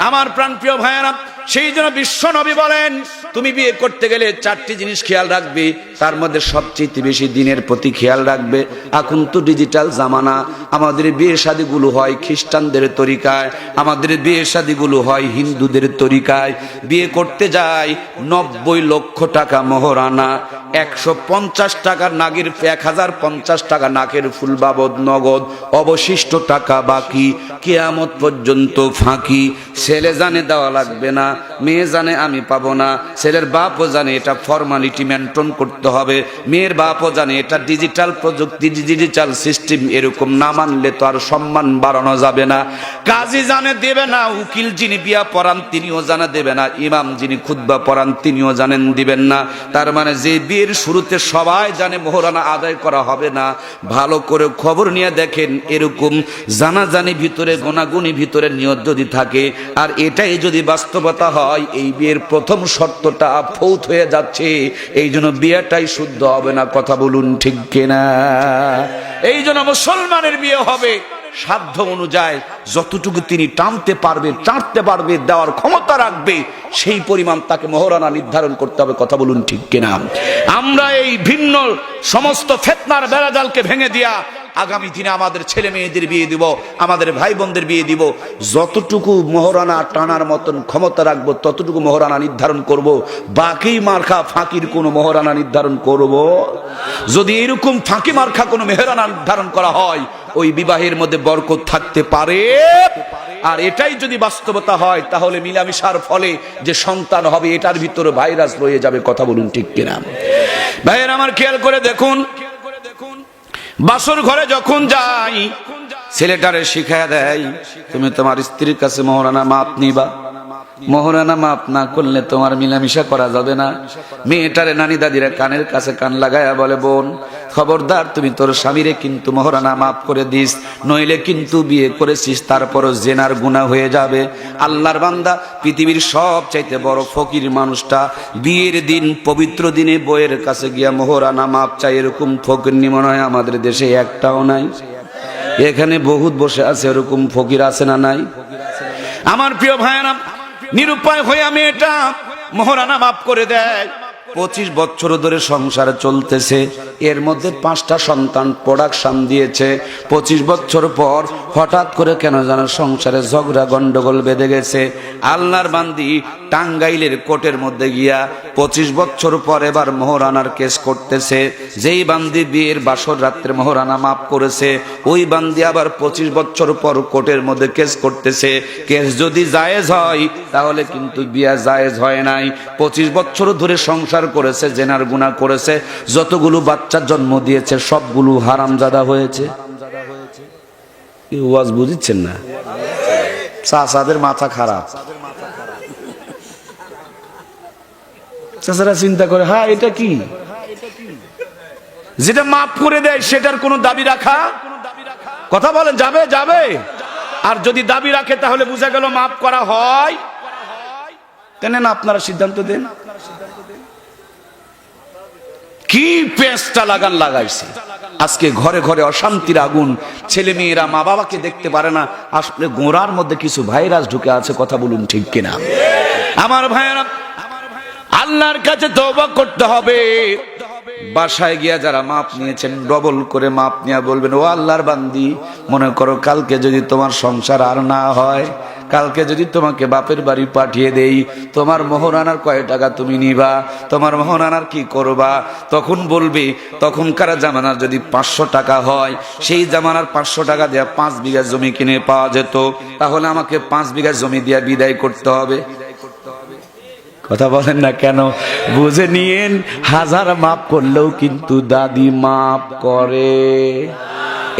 আমার প্রাণপ্রিয় ভাইয়েরা, সেই জন্য বিশ্ব নবী বলেন, তুমি বিয়ে করতে গেলে 4টি জিনিস খেয়াল রাখবে, তার মধ্যে সবচেয়ে বেশি দিনের প্রতি খেয়াল রাখবে। এখন তো ডিজিটাল জামানা, আমাদের বিয়ে শাদীগুলো হয় খ্রিস্টানদের তরিকায়, আমাদের বিয়ে শাদীগুলো হয় হিন্দুদের তরিকায়। বিয়ে করতে যায় 90 লক্ষ টাকা মোহরানা, 150 টাকার নাগের 1050 টাকা নাকের ফুল বাবদ নগদ, অবশিষ্ট টাকা বাকি, কিয়ামত পর্যন্ত ফাঁকি। ছেলে জানে দেওয়া লাগবে না, মেয়ে জানে আমি পাবো না, ছেলের বাপও জানে এটা ফর্মালিটি মেনটেন করতে হবে, মেয়ের বাপও জানে এটা ডিজিটাল প্রযুক্তি, ডিজিটাল সিস্টেম, এরকম না মানলে তো আর সম্মান বাড়ানো যাবে না। কাজী জানে দেবে না, উকিল যিনি বিয়া পড়ান তিনিও জানা দেবে না, ইমাম যিনি খুতবা পড়ান তিনিও জানেন দিবেন না। তার মানে যে বিয়ের শুরুতে সবাই জানে মোহরানা আদায় করা হবে না, ভালো করে খবর নিয়ে দেখেন, এরকম জানাজানি ভিতরে গোনাগুনি ভিতরে নিয়ত যদি থাকে, আর এটাই যদি বাস্তবতা হয়, এই বিয়ের প্রথম শর্তটা ফৌত হয়ে যাচ্ছে, এই জন্য বিয়েটাই শুদ্ধ হবে না। কথা বলুন ঠিক কিনা? এই জন্য মুসলমানের বিয়ে হবে সাধ্য অনুযায়ী, যতটুকু তিনি টানতে পারবে, টানতে পারবে, দেওয়ার ক্ষমতা রাখবে, সেই পরিমাণ তাকে মোহরানা নির্ধারণ করতে হবে। কথা বলুন ঠিক কিনা? আমরা এই ভিন্ন সমস্ত ফিতনার বেড়াজালকে ভেঙে দিয়া আগামী দিনে আমাদের ছেলে মেয়েদের বিয়ে দিব, আমাদের ভাই বোনদের বিয়ে দিব, যতটুকু মোহরানা টানার মতন ক্ষমতা রাখবো ততটুকু মোহরানা নির্ধারণ করব। বাকি মার্কা ফাঁকির কোনো মোহরানা নির্ধারণ করব? যদি এরকম ফাঁকি মার্কা কোনো মেহরানা নির্ধারণ করা হয়, ওই বিবাহের মধ্যে বরকত থাকতে পারে। আর এটাই যদি বাস্তবতা হয়, তাহলে মিলামিশার ফলে যে সন্তান হবে এটার ভিতরে ভাইরাস রয়ে যাবে। কথা বলুন ঠিক কিনা? ভাইয়ের আমার খেয়াল করে দেখুন, বাসর ঘরে যখন যাই, ছেলেটারে শিখায় দেয়, তুমি তোমার স্ত্রীর কাছে মোহরানা মাপ নিবা, মোহরানা মাপ না করলে তোমার মিলামিশা করা যাবে না। মেয়েটারে নানি দাদিরা কানের কাছে কান লাগায়া বলে, বোন খবরদার, তুমি তোর স্বামীরে কিন্তু মোহরানা মাপ করে দিস, নইলে কিন্তু বিয়ে করেছিস তারপরও জেনার গুনাহ হয়ে যাবে। আল্লাহর বান্দা, পৃথিবীর সব চাইতে বড় ফকির মানুষটা বিয়ের দিন, পবিত্র দিনে বইয়ের কাছে গিয়া মোহরানা মাপ চাই, এরকম ফকির মনে হয় আমাদের দেশে একটাও নাই। এখানে বহুত বসে আছে, এরকম ফকির আছে না নাই? আমার প্রিয় ভাইয়েরা, নিরুপায় হয়ে আমি এটা মোহরানা মাফ করে দেয়। 25 বছর ধরে সংসার চলতেছে, এর মধ্যে 5টা সন্তান প্রোডাকশন দিয়েছে। 25 বছর পর হঠাৎ করে কেন যেন সংসারে ঝগড়া গন্ডগোল বেঁধে গেছে। আল্লাহর বান্দি টাঙ্গাইলের কোর্টের মধ্যে গিয়া 25 বছর পর এবার মোহরানার কেস করতেছে। যেই বান্দি বিয়ের বাসর রাত্রে মোহরানা মাফ করেছে, ওই বান্দি আবার 25 বছর পর কোর্টের মধ্যে কেস করতেছে। কেস যদি জায়েজ হয় তাহলে কিন্তু বিয়া জায়েজ হয় নাই। 25 বছর ধরে সংসার করেছে, জেনার গুনাহ করেছে, যতগুলো বাচ্চা জন্ম দিয়েছে সবগুলো হারামজাদা হয়েছে। কি ওয়াজ বুঝছেন না? চাচাদের মাথা খারাপ। চাচারা চিন্তা করে, হ্যাঁ এটা কি, যেটা মাফ করে দেয় সেটার কোনো দাবি রাখা, কথা বলেন, যাবে যাবে। আর যদি দাবি রাখে তাহলে বোঝা গেল মাফ করা হয়। কেন না, আপনারা সিদ্ধান্ত দেন। কি পেঁচটা লাগাইছে আজকে ঘরে ঘরে অশান্তির আগুন। ছেলে মেয়েরা মা বাবাকে দেখতে পারে না, আসলে গোড়ার মধ্যে কিছু ভাইরাস ঢুকে আছে। কথা বলুন ঠিক কিনা? আমার ভাইয়েরা, আল্লাহর কাছে তওবা করতে হবে। বাসায় গিয়া যারা মাপ নিয়েছেন ডবল করে মাপ নিয়ে বলবেন, ও আল্লাহর বান্দি, মনে করো কালকে যদি তোমার সংসার আর না হয়, কালকে যদি তোমাকে বাপের বাড়ি পাঠিয়ে দেই, তোমার মোহরানার কয় টাকা তুমি নিবা, তোমার মোহরানার কি করবা? তখন বলবে তখনকার জামানার যদি 500 টাকা হয়, সেই জামানার 500 টাকা দেয়া 5 বিঘা জমি কিনে পাওয়া যেত, তাহলে আমাকে 5 বিঘা জমি দিয়ে বিদায় করতে হবে। কথা বলেন না কেন? বুঝে নিয়েন, হাজার মাপ করলেও কিন্তু দাদি মাপ করে।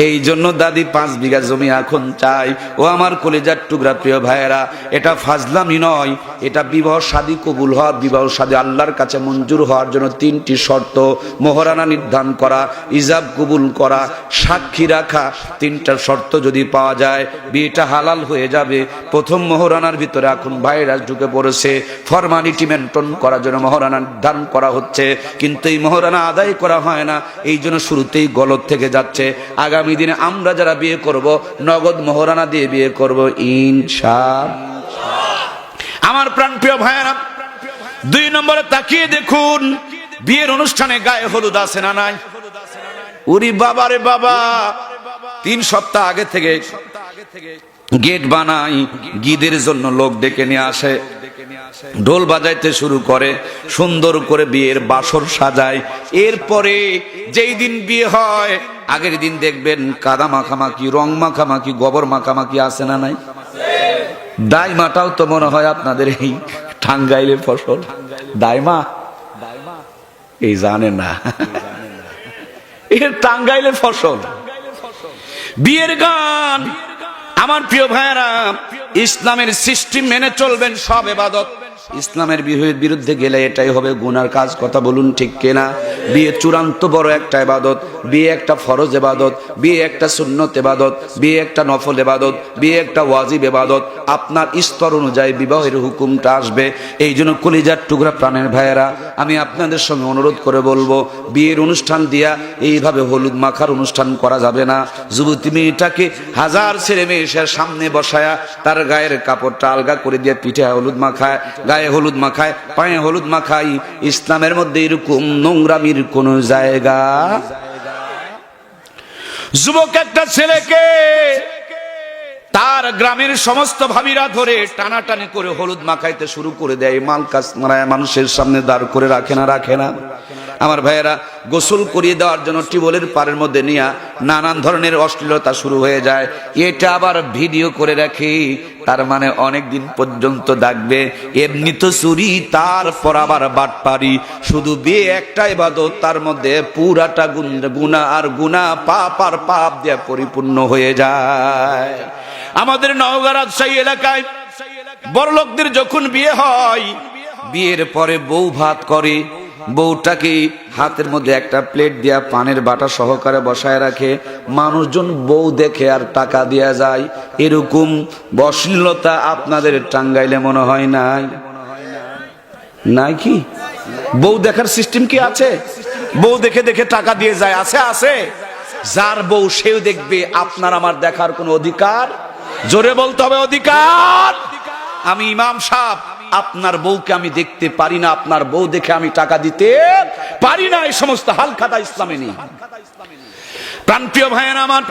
এই জন্য দাদি 5 বিঘা জমি এখন চাই। ও আমার কলিজার টুকরা প্রিয় ভাইয়েরা, এটা ফাজলামি নয়, এটা বিবাহ শাদী কবুল হওয়া, বিবাহ শাদী আল্লাহর কাছে মঞ্জুর হওয়ার জন্য 3টি শর্ত: মোহরানা নির্ধারণ করা, ইজাব কবুল করা, সাক্ষী রাখা। 3টা শর্ত যদি পাওয়া যায়, বিয়েটা হালাল হয়ে যাবে। প্রথম মোহরানার ভিতরে এখন ভাইরাস ঢুকে পড়েছে, ফরমালিটি মেনটেন করার জন্য মোহরানা নির্ধারণ করা হচ্ছে, কিন্তু এই মোহরানা আদায় করা হয় না। এই জন্য শুরুতেই গলত থেকে যাচ্ছে। আগামী দিনে আমরা যারা বিয়ে করব, নগদ মোহরানা দিয়ে বিয়ে করব ইনশাআল্লাহ। আমার প্রাণপ্রিয় ভাইয়েরা, 2 নম্বরে তাকিয়ে দেখুন, বিয়ের অনুষ্ঠানে গায়ে হলুদ আছে না নাই? উরি বাবা রে বাবা, 3 সপ্তাহ আগে থেকে গেট বানাই, গিদের জন্য লোক ডেকে নিয়ে আসে, ঢোল বাজাইতে শুরু করে, সুন্দর করে বিয়ের বাসর সাজায়। এরপরে যেই দিন বিয়ে হয়, আগের দিন দেখবেন কাদা মাখামাখি, রং মাখামাখি, গোবর মাখামাখি আছে না নাই? দাইমাটাও তো মনে হয় আপনাদের এই টাঙ্গাইলের ফসল। দাইমা এই জানে না, এর টাঙ্গাইলের ফসল। বিয়ের গান, আমার প্রিয় ভাইয়েরা, ইসলামের সিস্টেম মেনে চলবেন সব ইবাদত। ইসলামের বিরুদ্ধে গেলে এটাই হবে গুনার কাজ। কথা বলুন ঠিক কিনা? বিয়ে চূড়ান্ত বড় একটা ইবাদত, বিয়ে একটা ফরজ ইবাদত, বিয়ে একটা সুন্নত ইবাদত, বিয়ে একটা নফল ইবাদত, বিয়ে একটা ওয়াজিব ইবাদত। আপনার স্তর অনুযায়ী বিবাহের হুকুমটা আসবে। এই জন্য কলিজার টুকরা প্রাণের ভাইয়েরা, আমি আপনাদের সঙ্গে অনুরোধ করে বলবো, বিয়ের অনুষ্ঠান দিয়া এইভাবে হলুদ মাখার অনুষ্ঠান করা যাবে না। যুবতী মেয়েটাকে হাজার ছেলে মেয়ে সামনে বসায়া তার গায়ের কাপড়টা আলগা করে দিয়ে পিঠে হলুদ মাখায়, গায়ে হলুদ মাখায়, পায়ে হলুদ মাখাই। ইসলামের মধ্যে এরকম নোংরামির কোন জায়গা। যুবক একটা ছেলেকে তার গ্রামের সমস্ত ভাবিরা ধরে টানাটানি করে হলুদ মাখাইতে শুরু করে দেয়, মালকাস মারায় মানুষের সামনে দাঁড় করে রাখে না। আমার ভাইয়েরা, গোসল করিয়ে দেওয়ার জন্য টিউবওয়েলের পাড়ের মধ্যে নিয়ে নানান ধরনের অশ্লীলতা শুরু হয়ে যায়। এটা আবার ভিডিও করে রাখে, তার মানে অনেক দিন পর্যন্ত দেখবে। এমনি তো চুরি, তারপর আবার বাটপারি। শুধু বিয়ে একটা ইবাদত, তার মধ্যে পুরাটা গুনাহ আর গুনাহ, পাপ আর পাপ দিয়ে পরিপূর্ণ হয়ে যায়। আমাদের নওগাঁ রাজশাহী এলাকায় বড়লোকদের যখন বিয়ে হয়, বিয়ের পরে বউ ভাত করে, বউটাকে হাতের মধ্যে একটা প্লেট দিয়া পানের বাটা সহকারে বসায় রাখে। মানুষজন বউ দেখে আর টাকা দেয়া যায়। এরকম অশ্লীলতা আপনাদের টাঙ্গাইলে মনে হয় নাই? নাই কি? বউ দেখার সিস্টেম কি আছে? বউ দেখে দেখে টাকা দিয়ে যায়, আছে? যার বউ সেও দেখবে। আপনার আমার দেখার কোনো অধিকার? জোরে বলতে হবে অধিকার। আমি ইমাম সাহেব, আপনার বউকে আমি দেখতে পারি না, আপনার বউ দেখে আমি টাকা দিতে পারি না। এই সমস্ত হালখাতা ইসলামে নেই। প্রাণপ্রিয় ভাইয়েরা আমার,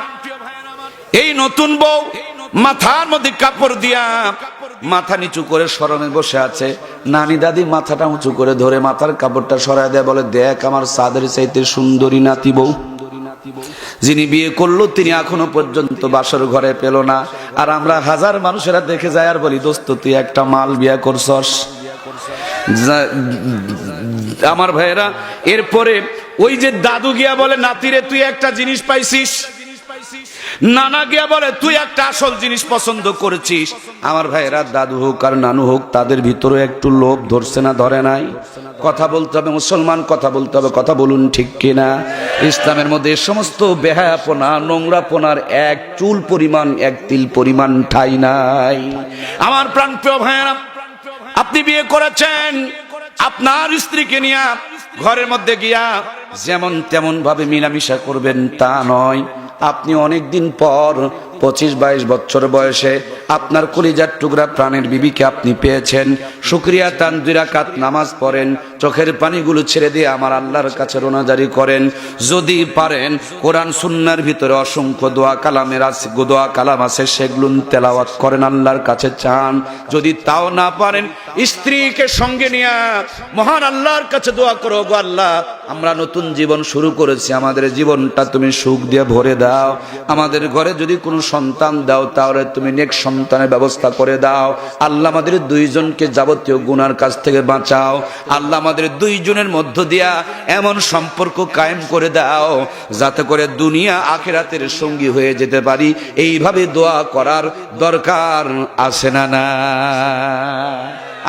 এই নতুন বউ মাথার মধ্যে কাপড় দিয়া মাথা নিচু করে শরমে বসে আছে। নানি দাদি মাথাটা উঁচু করে ধরে মাথার কাপড়টা সরায় দেয়, বলে, দেখ আমার চাঁদের চাইতে সুন্দরী নাতি বউ। যিনি বিয়ে করলো তিনি এখনো পর্যন্ত বাসর ঘরে পেল না। আর আমরা হাজার মানুষেরা দেখে যায় আর বলি, দোস্ত তুই একটা মাল বিয়ে করছস। আমার ভাইয়েরা, এরপরে ওই যে দাদু গিয়া বলে, নাতিরে তুই একটা জিনিস পাইছিস। নানা গিয়া বলে, তুই একটা আসল জিনিস পছন্দ করেছিস। আমার ভাইয়েরা, দাদু হোক আর নানু হোক, তাদের ভিতরে একটু লোভ ধরছে না? ধরে নাই? কথা বলতে হবে মুসলমান, কথা বলতে হবে। কথা বলুন ঠিক কিনা? ইসলামের মধ্যে সমস্ত বেহায়াপনা, নোংরাপনার এক চুল পরিমাণ, এক তিল পরিমাণ ঠাই নাই। আমার প্রাণপ্রিয় ভাইয়েরা, আপনি বিয়ে করেছেন, আপনার স্ত্রীকে নিয়ে ঘরের মধ্যে গিয়া যেমন তেমন ভাবে মিলামিশা করবেন তা নয়। আপনি অনেকদিন পর 25-22 বছর বয়সে আপনার কলিজার টুকরা প্রাণের বিবিকে আপনি পেয়েছেন, শুকরিয়া তান 2 রাকাত নামাজ পড়েন, চোখের পানিগুলো ছেড়ে দিয়ে আমার আল্লাহর কাছে রোনাজারি করেন। যদি পারেন কোরআন সুন্নাহর ভিতরে অসংখ্য দোয়া কালামের আছে, দোয়া কালাম আছে, সেগুলো তেলাওয়াত করেন, আল্লাহর কাছে চান। যদি তাও না পারেন স্ত্রীকে সঙ্গে নিয়ে মহান আল্লাহর কাছে দোয়া করো, গো আল্লাহ আমরা নতুন জীবন শুরু করেছি, আমাদের জীবনটা তুমি সুখ দিয়ে ভরে দাও। আমাদের ঘরে যদি কোনো সন্তান দাও তাহলে তুমি নেক সন্তানের ব্যবস্থা করে দাও। আল্লাহ আমাদের 2 জনকে যাবতীয় গুনার কাছ থেকে বাঁচাও। আল্লাহ আমাদের 2 জনের মধ্য দিয়া এমন সম্পর্ক কায়েম করে দাও যাতে করে দুনিয়া আখিরাতের সঙ্গী হয়ে যেতে পারি। এইভাবে দোয়া করার দরকার আছে না? না,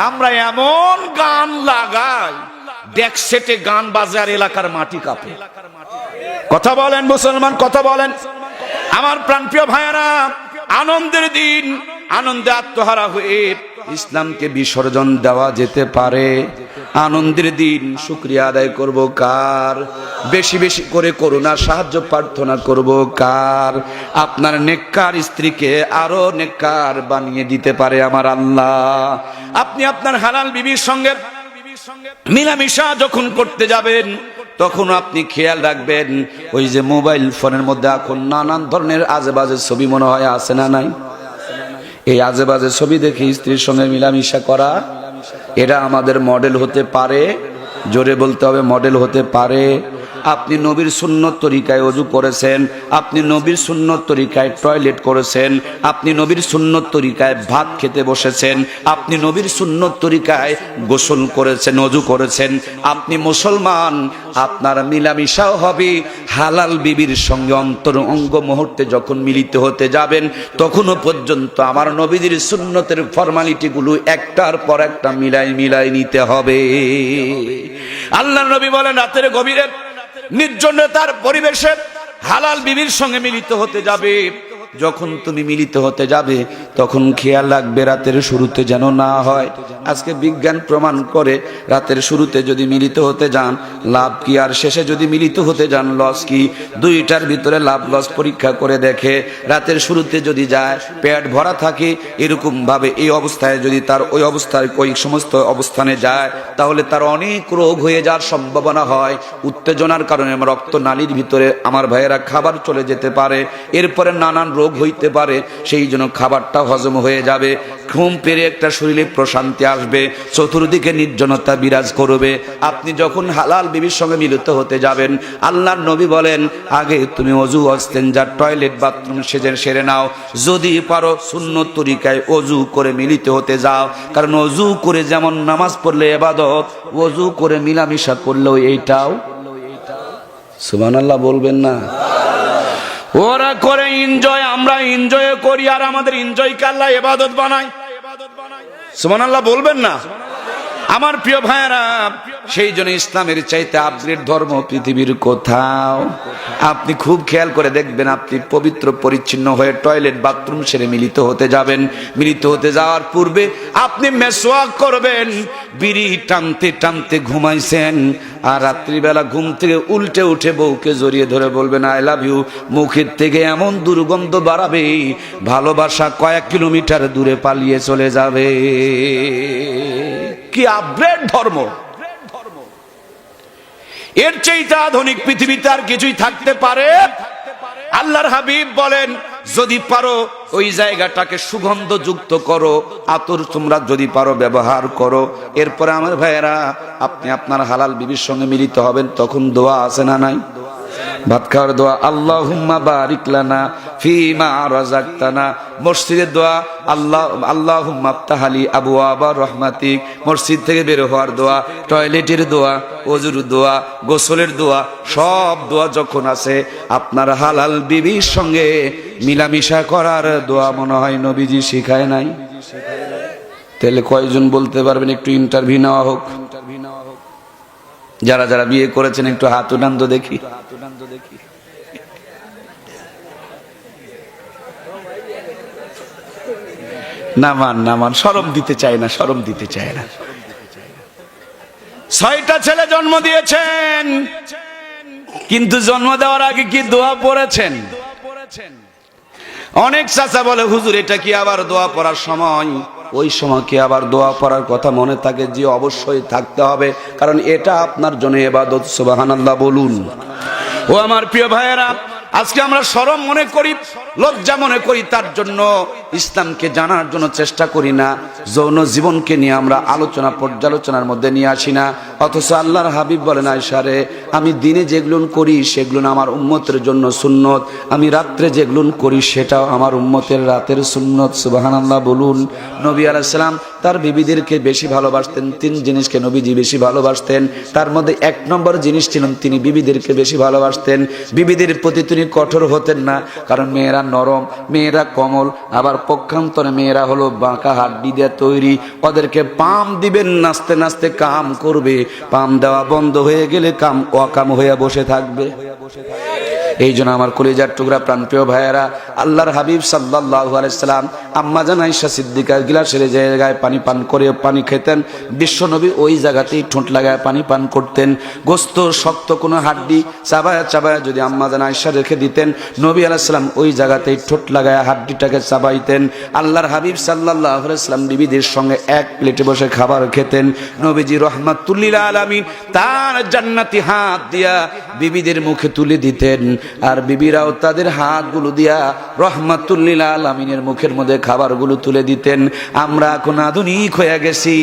আমরা এমন গান লাগাই, ডেক সেটে গান বাজে আর এলাকার মাটি কাঁপে। কথা বলেন মুসলমান, কথা বলেন। আমার প্রাণপ্রিয় ভাইয়েরা, আনন্দের দিন, আনন্দে আত্মহারা হয়ে ইসলামকে বিসর্জন দেওয়া যেতে পারে। আনন্দের দিন শুকরিয়া আদায় করব কার? বেশি বেশি করে করুণা সাহায্য প্রার্থনা করব কার? আপনার নেককার স্ত্রীকে আরো নেককার বানিয়ে দিতে পারে আমার আল্লাহ। আপনি আপনার হালাল বিবির সঙ্গে মিলামিশা যখন করতে যাবেন তখন আপনি খেয়াল রাখবেন, ওই যে মোবাইল ফোনের মধ্যে এখন নানান ধরনের আজেবাজে ছবি মনে হয় আছে না নাই? এই আজেবাজে ছবি দেখে স্ত্রীর সঙ্গে মিলামিশা করা, এটা আমাদের মডেল হতে পারে। জোরে বলতে হবে, মডেল হতে পারে। আপনি নবীর সুন্নত তরিকায় ওযু করেছেন, আপনি নবীর সুন্নত তরিকায় টয়লেট করেছেন, আপনি নবীর সুন্নত তরিকায় ভাত খেতে বসেছেন, আপনি নবীর সুন্নত তরিকায় গোসল করেছেন, ওযু করেছেন, আপনি মুসলমান। আপনার মিলামিশাও হবে হালাল বিবির সঙ্গে। অন্তরঙ্গ মুহূর্তে যখন মিলিত হতে যাবেন তখনও পর্যন্ত আমার নবীদের সুন্নতের ফরমালিটিগুলো একটার পর একটা মিলাই নিতে হবে। আল্লাহর নবী বলেন, রাতের গভীরে নির্জনতার পরিবেশে হালাল বিবির সঙ্গে মিলিত হতে যাবে। যখন তুমি মিলিত হতে যাবে তখন খেয়াল রাখবে রাতের শুরুতে যেন না হয়। আজকে বিজ্ঞান প্রমাণ করে রাতের শুরুতে যদি মিলিত হতে যান লাভ কি, আর শেষে যদি মিলিত হতে যান লস কি। 2টার ভিতরে লাভ লস পরীক্ষা করে দেখে। রাতের শুরুতে যদি যায় পেট ভরা থাকে, এরকম ভাবে এই অবস্থায় যদি তার ওই অবস্থায় ওই সমস্ত অবস্থানে যায় তাহলে তার অনেক রোগ হয়ে যাওয়ার সম্ভাবনা হয়। উত্তেজনার কারণে রক্ত নালীর ভিতরে আমার ভাইয়েরা খাবার চলে যেতে পারে, এরপরে নানান রোগ হইতে পারে। সেই জন্য খাবারটা হজম হয়ে যাবে, ঘুম পেরে একটা শরীরে প্রশান্তি আসবে, চতুর্দিকে নির্জনতা বিরাজ করবে। আপনি যখন হালাল বিবির সঙ্গে মিলিত হতে যাবেন, আল্লাহর নবী বলেন আগে তুমি ওযু ইস্তেঞ্জা টয়লেট বাথরুম সেরে নাও। যদি পারো সুন্নত তরিকায় ওযু করে মিলিত হতে যাও, কারণ ওযু করে যেমন নামাজ পড়লে ইবাদত, ওযু করে মিলামিশা করলেও এইটাও। সুবহানাল্লাহ বলবেন না? ওরা করে এনজয়, আমরা এনজয় করি, আর আমাদের এনজয়কে আল্লাহ ইবাদত বানায়। সুবহানাল্লাহ বলবেন না? আমার প্রিয় ভাইয়েরা, সেই জন্য ইসলামের চাইতে আপগ্রেড ধর্ম পৃথিবীর কোথাও। আপনি খুব খেয়াল করে দেখবেন, আপনি পবিত্র পরিচ্ছন্ন হয়ে টয়লেট বাথরুম সেরে মিলিত হতে যাবেন। মিলিত হতে যাওয়ার পূর্বে আপনি মেসওয়াক করবেন। বিড়ি টানতে টানতে ঘুমাইছেন, আর রাত্রিবেলা ঘুম থেকে উল্টে উঠে বউকে জড়িয়ে ধরে বলবেন আই লাভ ইউ। মুখের থেকে এমন দুর্গন্ধ বাড়াবে, ভালোবাসা কয়েক কিলোমিটার দূরে পালিয়ে চলে যাবে। কি আপগ্রেড ধর্ম! এর চাইতে আধুনিক পৃথিবীতে আর কিছুই থাকতে পারে? আল্লাহর হাবিব বলেন যদি পারো ওই জায়গাটাকে সুগন্ধ যুক্ত করো, আতর তোমরা যদি পারো ব্যবহার করো। এরপরে আমার ভাইয়েরা, আপনি আপনার হালাল বিবির সঙ্গে মিলিত হবেন, তখন দোয়া আছে না নাই? ভাত খাওয়ার দোয়া, আল্লাহুম্মা বারিক লানা ফিমা রাযাকতানা। মসজিদের দোয়া, আল্লাহুম্মা আফতাহলি আবওয়াবা রাহমাতিক। মসজিদ থেকে বের হওয়ার দোয়া, টয়লেটের দোয়া, ওযুর দোয়া, গোসলের দোয়া, সব দোয়া যখন আছে, আপনার হালাল বিবির সঙ্গে মিলামিশা করার দোয়া মনে হয় নবীজি শিখায় নাই? তাহলে কয়জন বলতে পারবেন? একটু ইন্টারভিউ নেওয়া হোক। যারা যারা বিয়ে করেছেন একটু হাত উঠান তো দেখি। নামান শরম দিতে চায় না, শরম দিতে চায় না। 6টা ছেলে জন্ম দিয়েছেন, কিন্তু জন্ম দেওয়ার আগে কি দোয়া পড়েছেন? অনেক চাচা বলে হুজুর এটা কি আবার দোয়া পড়ার সময়? ওই সময় কি আবার দোয়া পড়ার কথা মনে থাকে? যে অবশ্যই থাকতে হবে, কারণ এটা আপনার জন্য ইবাদত। সুবহানাল্লাহ বলুন। ও আমার প্রিয় ভাইয়েরা, আজকে আমরা শরম মনে করি, লজ্জা মনে করি, তার জন্য ইসলামকে জানার জন্য চেষ্টা করি না। যৌন জীবনকে নিয়ে আমরা আলোচনা পর্যালোচনার মধ্যে নিয়ে আসি না। অথচ আল্লাহর হাবিব বলেন, আয়েশা রে, আমি দিনে যেগুলো করি সেগুলো আমার উম্মতের জন্য সুন্নত, আমি রাত্রে যেগুলো করি সেটাও আমার উম্মতের রাতের সুন্নত। সুবহানাল্লাহ বলুন। নবী আলাইহিস সালাম তার বিবিদেরকে বেশি ভালোবাসতেন। তিন জিনিসকে নবীজি বেশি ভালোবাসতেন, তার মধ্যে এক নম্বর জিনিস ছিলেন তিনি বিবিদেরকে বেশি ভালোবাসতেন। বিবিদের প্রতি তিনি কঠোর হতেন না, কারণ মেয়েরা নরম, মেয়েরা কোমল, আবার পক্ষান্তরে মেয়েরা হলো বাঁকা হাড্ডি দিয়ে তৈরি। ওদেরকে পাম দিবেন, নাচতে নাচতে কাম করবে, পাম দেওয়া বন্ধ হয়ে গেলে কাম অকাম হয়ে বসে থাকবে। এই জন্য আমার কলিজার টুকরা প্রাণপ্রিয় ভাইয়েরা, আল্লাহর হাবিব সাল্লাল্লাহু আলাইহি সাল্লাম আম্মা জান আয়েশা সিদ্দিকার গিলাসের জায়গায় পানি পান করে পানি খেতেন, বিশ্বনবী ওই জায়গাতেই ঠোঁট লাগায় পানি পান করতেন। গোস্ত শক্ত কোনো হাড্ডি চাবায়া চাবায়া যদি আম্মা জান আয়েশা রেখে দিতেন, নবী আলাইহিস সালাম ওই জায়গাতেই ঠোঁট লাগায় হাড্ডিটাকে চাবাইতেন। আল্লাহর হাবিব সাল্লাল্লাহু আলাইহি সাল্লাম বিবিদের সঙ্গে এক প্লেটে বসে খাবার খেতেন। নবীজি রাহমাতুল লিল আলামিন তার জান্নাতি হাত দিয়া বিবিদের মুখে তুলে দিতেন, আর বিবিরাও তাদের হাতগুলো দিয়া রাহমাতুল লিল আলামিনের মুখের মধ্যে খাবারগুলো তুলে দিতেন। আমরা এখন আধুনিক হয়ে গেছি,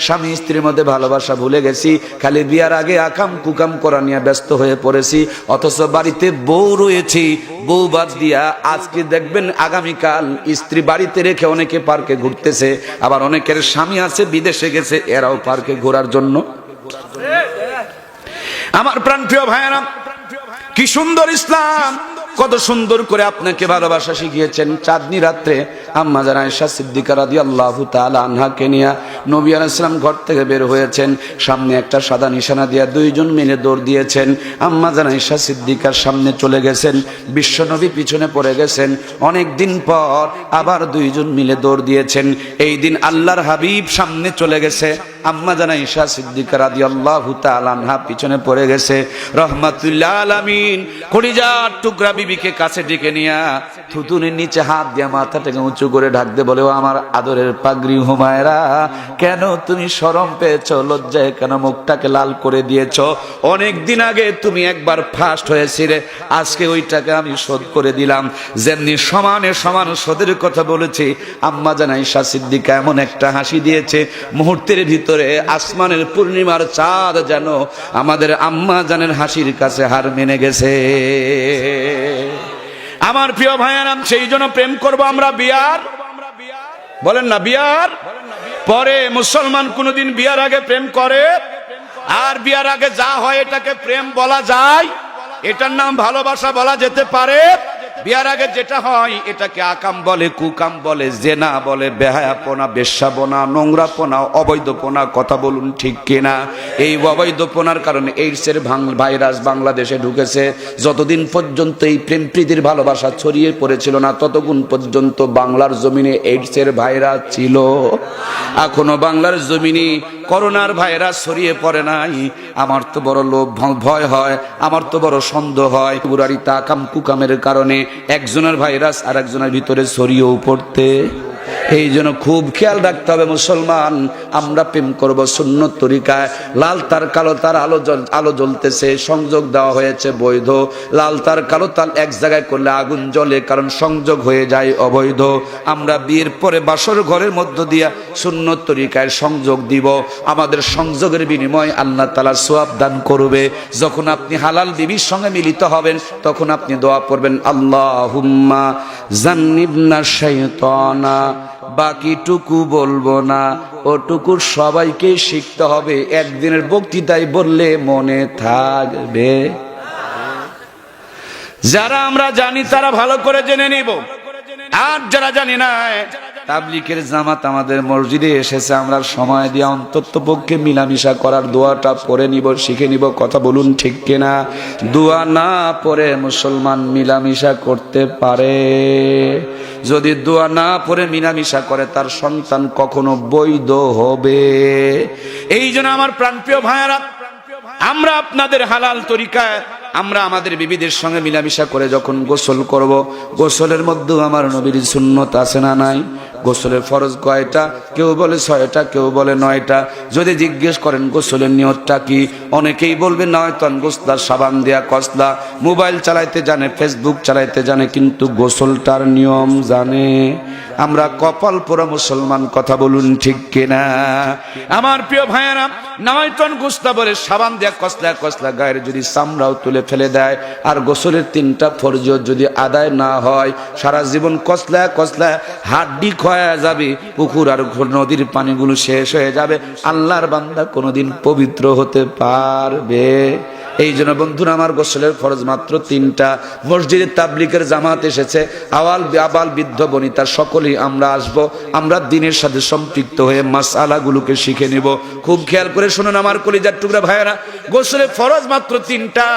স্বামী স্ত্রীর মধ্যে ভালোবাসা ভুলে গেছি, খালি বিয়ার আগে আকাম কুকাম করা নিয়ে ব্যস্ত হয়ে পড়েছি। অথচ বাড়িতে বউ রয়েছে, বউ বাদ দিয়া আজকে দেখবেন আগামীকাল স্ত্রী বাড়িতে রেখে অনেকে পার্কে ঘুরতেছে, আবার অনেকের স্বামী আছে বিদেশে গেছে, এরাও পার্কে ঘোরার জন্য। আমার প্রাণপ্রিয় ভাইয়েরা, কি সুন্দর ইসলাম, কত সুন্দর করে আপনাকে ভালোবাসা শিখিয়েছেন। চাঁদনি রাত্রে আম্মা জান আয়েশা সিদ্দিকা রাদিয়াল্লাহু তাআলা আনহাকে নিয়ে নবী আলাইহিস সালাম ঘর থেকে বের হয়েছেন। সামনে একটা সাদা নিশানা দিয়া দুইজন মিলে দৌড় দিয়েছেন। আম্মা জান আয়েশা সিদ্দিকার সামনে চলে গেছেন, বিশ্বনবী পিছনে পড়ে গেছেন। অনেক দিন পর আবার দুইজন মিলে দৌড় দিয়েছেন। এই দিন আল্লাহর হাবিব সামনে চলে গেছে, আম্মা জান আয়েশা সিদ্দিকা রাদিয়াল্লাহু তাআলা আনহা পিছনে পড়ে গেছে। রাহমাতুল লিল আলামিন কলিজার টুকরা বিবিকে কাছে ডেকে নিয়া থুতুনির নিচে হাত দিয়া মাথাটাকে উঁচু করে ঢাক দিয়ে বলে, ও আমার আদরের পাগড়ি হুমায়রা, কেন তুমি শরম পেয়েছো, লজ্জায় কেন মুখটাকে লাল করে দিয়েছো? অনেক দিন আগে তুমি একবার ফার্স্ট হয়েছিলে, আজকে ওইটাকে আমি শোধ করে দিলাম। যেমনি সমানে সমান শোধের কথা বলেছি, আম্মা জান আয়েশা সিদ্দিকা এমন একটা হাসি দিয়েছে, মুহূর্তের ভিতরে আসমানের পূর্ণিমার চাঁদ যেন আমাদের আম্মা জানের হাসির কাছে হার মেনে গেছে। আমার প্রিয় ভাইয়েরা, সেই জন্য প্রেম করব আমরা বিয়ার, বলেন না বিয়ার পরে। মুসলমান কোনদিন বিয়ার আগে প্রেম করে? আর বিয়ার আগে যা হয় এটাকে প্রেম বলা যায়? এটার নাম ভালোবাসা বলা যেতে পারে? বিয়ার আগে যেটা হয় এটাকে আকাম বলে, কুকাম বলে, জেনা বলে, বেহায়াপনা, বেশ্যাপনা, নোংরাপনা, অবৈধপনা। কথা বলুন ঠিক কিনা? এই অবৈধপনার কারণে এইডসের ভাইরাস বাংলাদেশে ঢুকেছে। যতদিন পর্যন্ত এই প্রেম প্রীতির ভালোবাসা ছড়িয়ে পড়েছিল না, ততক্ষণ পর্যন্ত বাংলার জমিনে এইডসের ভাইরাস ছিল। এখনো বাংলার জমিনে করোনার ভাইরাস ছড়িয়ে পড়ে নাই। আমার তো বড় লোভ ভয় হয়, আমার তো বড় সন্দেহ হয়, বুড়ারিতা আকাম কুকামের কারণে একজনের ভাইরাস আর একজনের ভিতরে ছড়িয়েও পড়তে। এই জন্য খুব খেয়াল রাখতে হবে মুসলমান, আমরা প্রেম করব সুন্নত তরিকায়। লাল তার কালো তার আলো জ্বলতেছে, সংযোগ দেওয়া হয়েছে বৈধ। লাল তার কালো তার এক জায়গায় করলে আগুন জ্বলে, কারণ সংযোগ হয়ে যায় অবৈধ। আমরা বিয়ের পরে বাসর ঘরের মধ্য দিয়া সুন্নত তরিকায় সংযোগ দিব, আমাদের সংযোগের বিনিময় আল্লাহ তাআলা সওয়াব দান করবে। যখন আপনি হালাল বিবির সঙ্গে মিলিত হবেন, তখন আপনি দোয়া করবেন, আল্লাহুম্মা জান্নিবনা শাইতানা। বাকিটুকু বলবো না, ওটুকু সবাইকে শিখতে হবে, একদিনের বক্তৃতায় বললে মনে থাকবে। যারা আমরা জানি তারা ভালো করে জেনে নিব, আর যারা জানি না, তাবলিগের জামাত আমাদের মসজিদে এসেছে, আমরা সময় দিয়ে অন্তত পক্ষে মিলামিশা করার দোয়াটা পড়ে নিব, শিখে নিব। কথা বলুন ঠিক কিনা? দোয়া না পড়ে মুসলমান মিলামিশা করতে পারে? যদি দোয়া না পড়ে মিলামিশা করে, তার সন্তান কখনো বৈধ হবে? এই জন্য আমার প্রাণপ্রিয় ভাইয়েরা, আমরা আপনাদের হালাল তরিকায় আমরা আমাদের বিবিদের সঙ্গে মিলামিশা করে যখন গোসল করব, গোসলের মধ্যেও আমার নবীর সুন্নত আছে না নাই? গোসলের ফরজ কয়টা? কেউ বলে 6টা, কেউ বলে 9টা। যদি জিজ্ঞেস করেন গোসলের নিয়তটা কি, অনেকেই বলবে নয়তন গোসলা, সাবান দেয়া কসলা। মোবাইল চালাইতে জানে, ফেসবুক চালাইতে জানে, কিন্তু গোসলটার নিয়ম জানে? আমরা কপাল পোড়া মুসলমান, কথা বলুন ঠিক কিনা? আমার প্রিয় ভাইয়েরা, নয়তন গোসলা বলে সাবান দেয়া কসলা কসলা গায়ের যদি চামড়াও তুলে ফেলে দেয়, আর গোসলের 3টা ফরজিয়ত যদি আদায় না হয়, সারা জীবন কসলা কসলা হাড্ডি ক্ষয়ে যাবে, পুকুর আর নদীর পানিগুলো শেষ হয়ে যাবে, আল্লাহর বান্দা কোনোদিন পবিত্র হতে পারবে? এই জন্য বন্ধুরা আমার, গোসলের ফরজ মাত্র 3টা। মসজিদে তাবলিগের জামাত এসেছে, আবাল বৃদ্ধ বনিতা সকলেই আমরা আসব। আমরা দিনের সাথে সম্পৃক্ত হয়ে মাসআলাগুলোকে শিখে নিব। খুব খেয়াল করে শুনুন আমার কলিজার টুকরা ভাইয়েরা, গোসলের ফরজ মাত্র 3টা।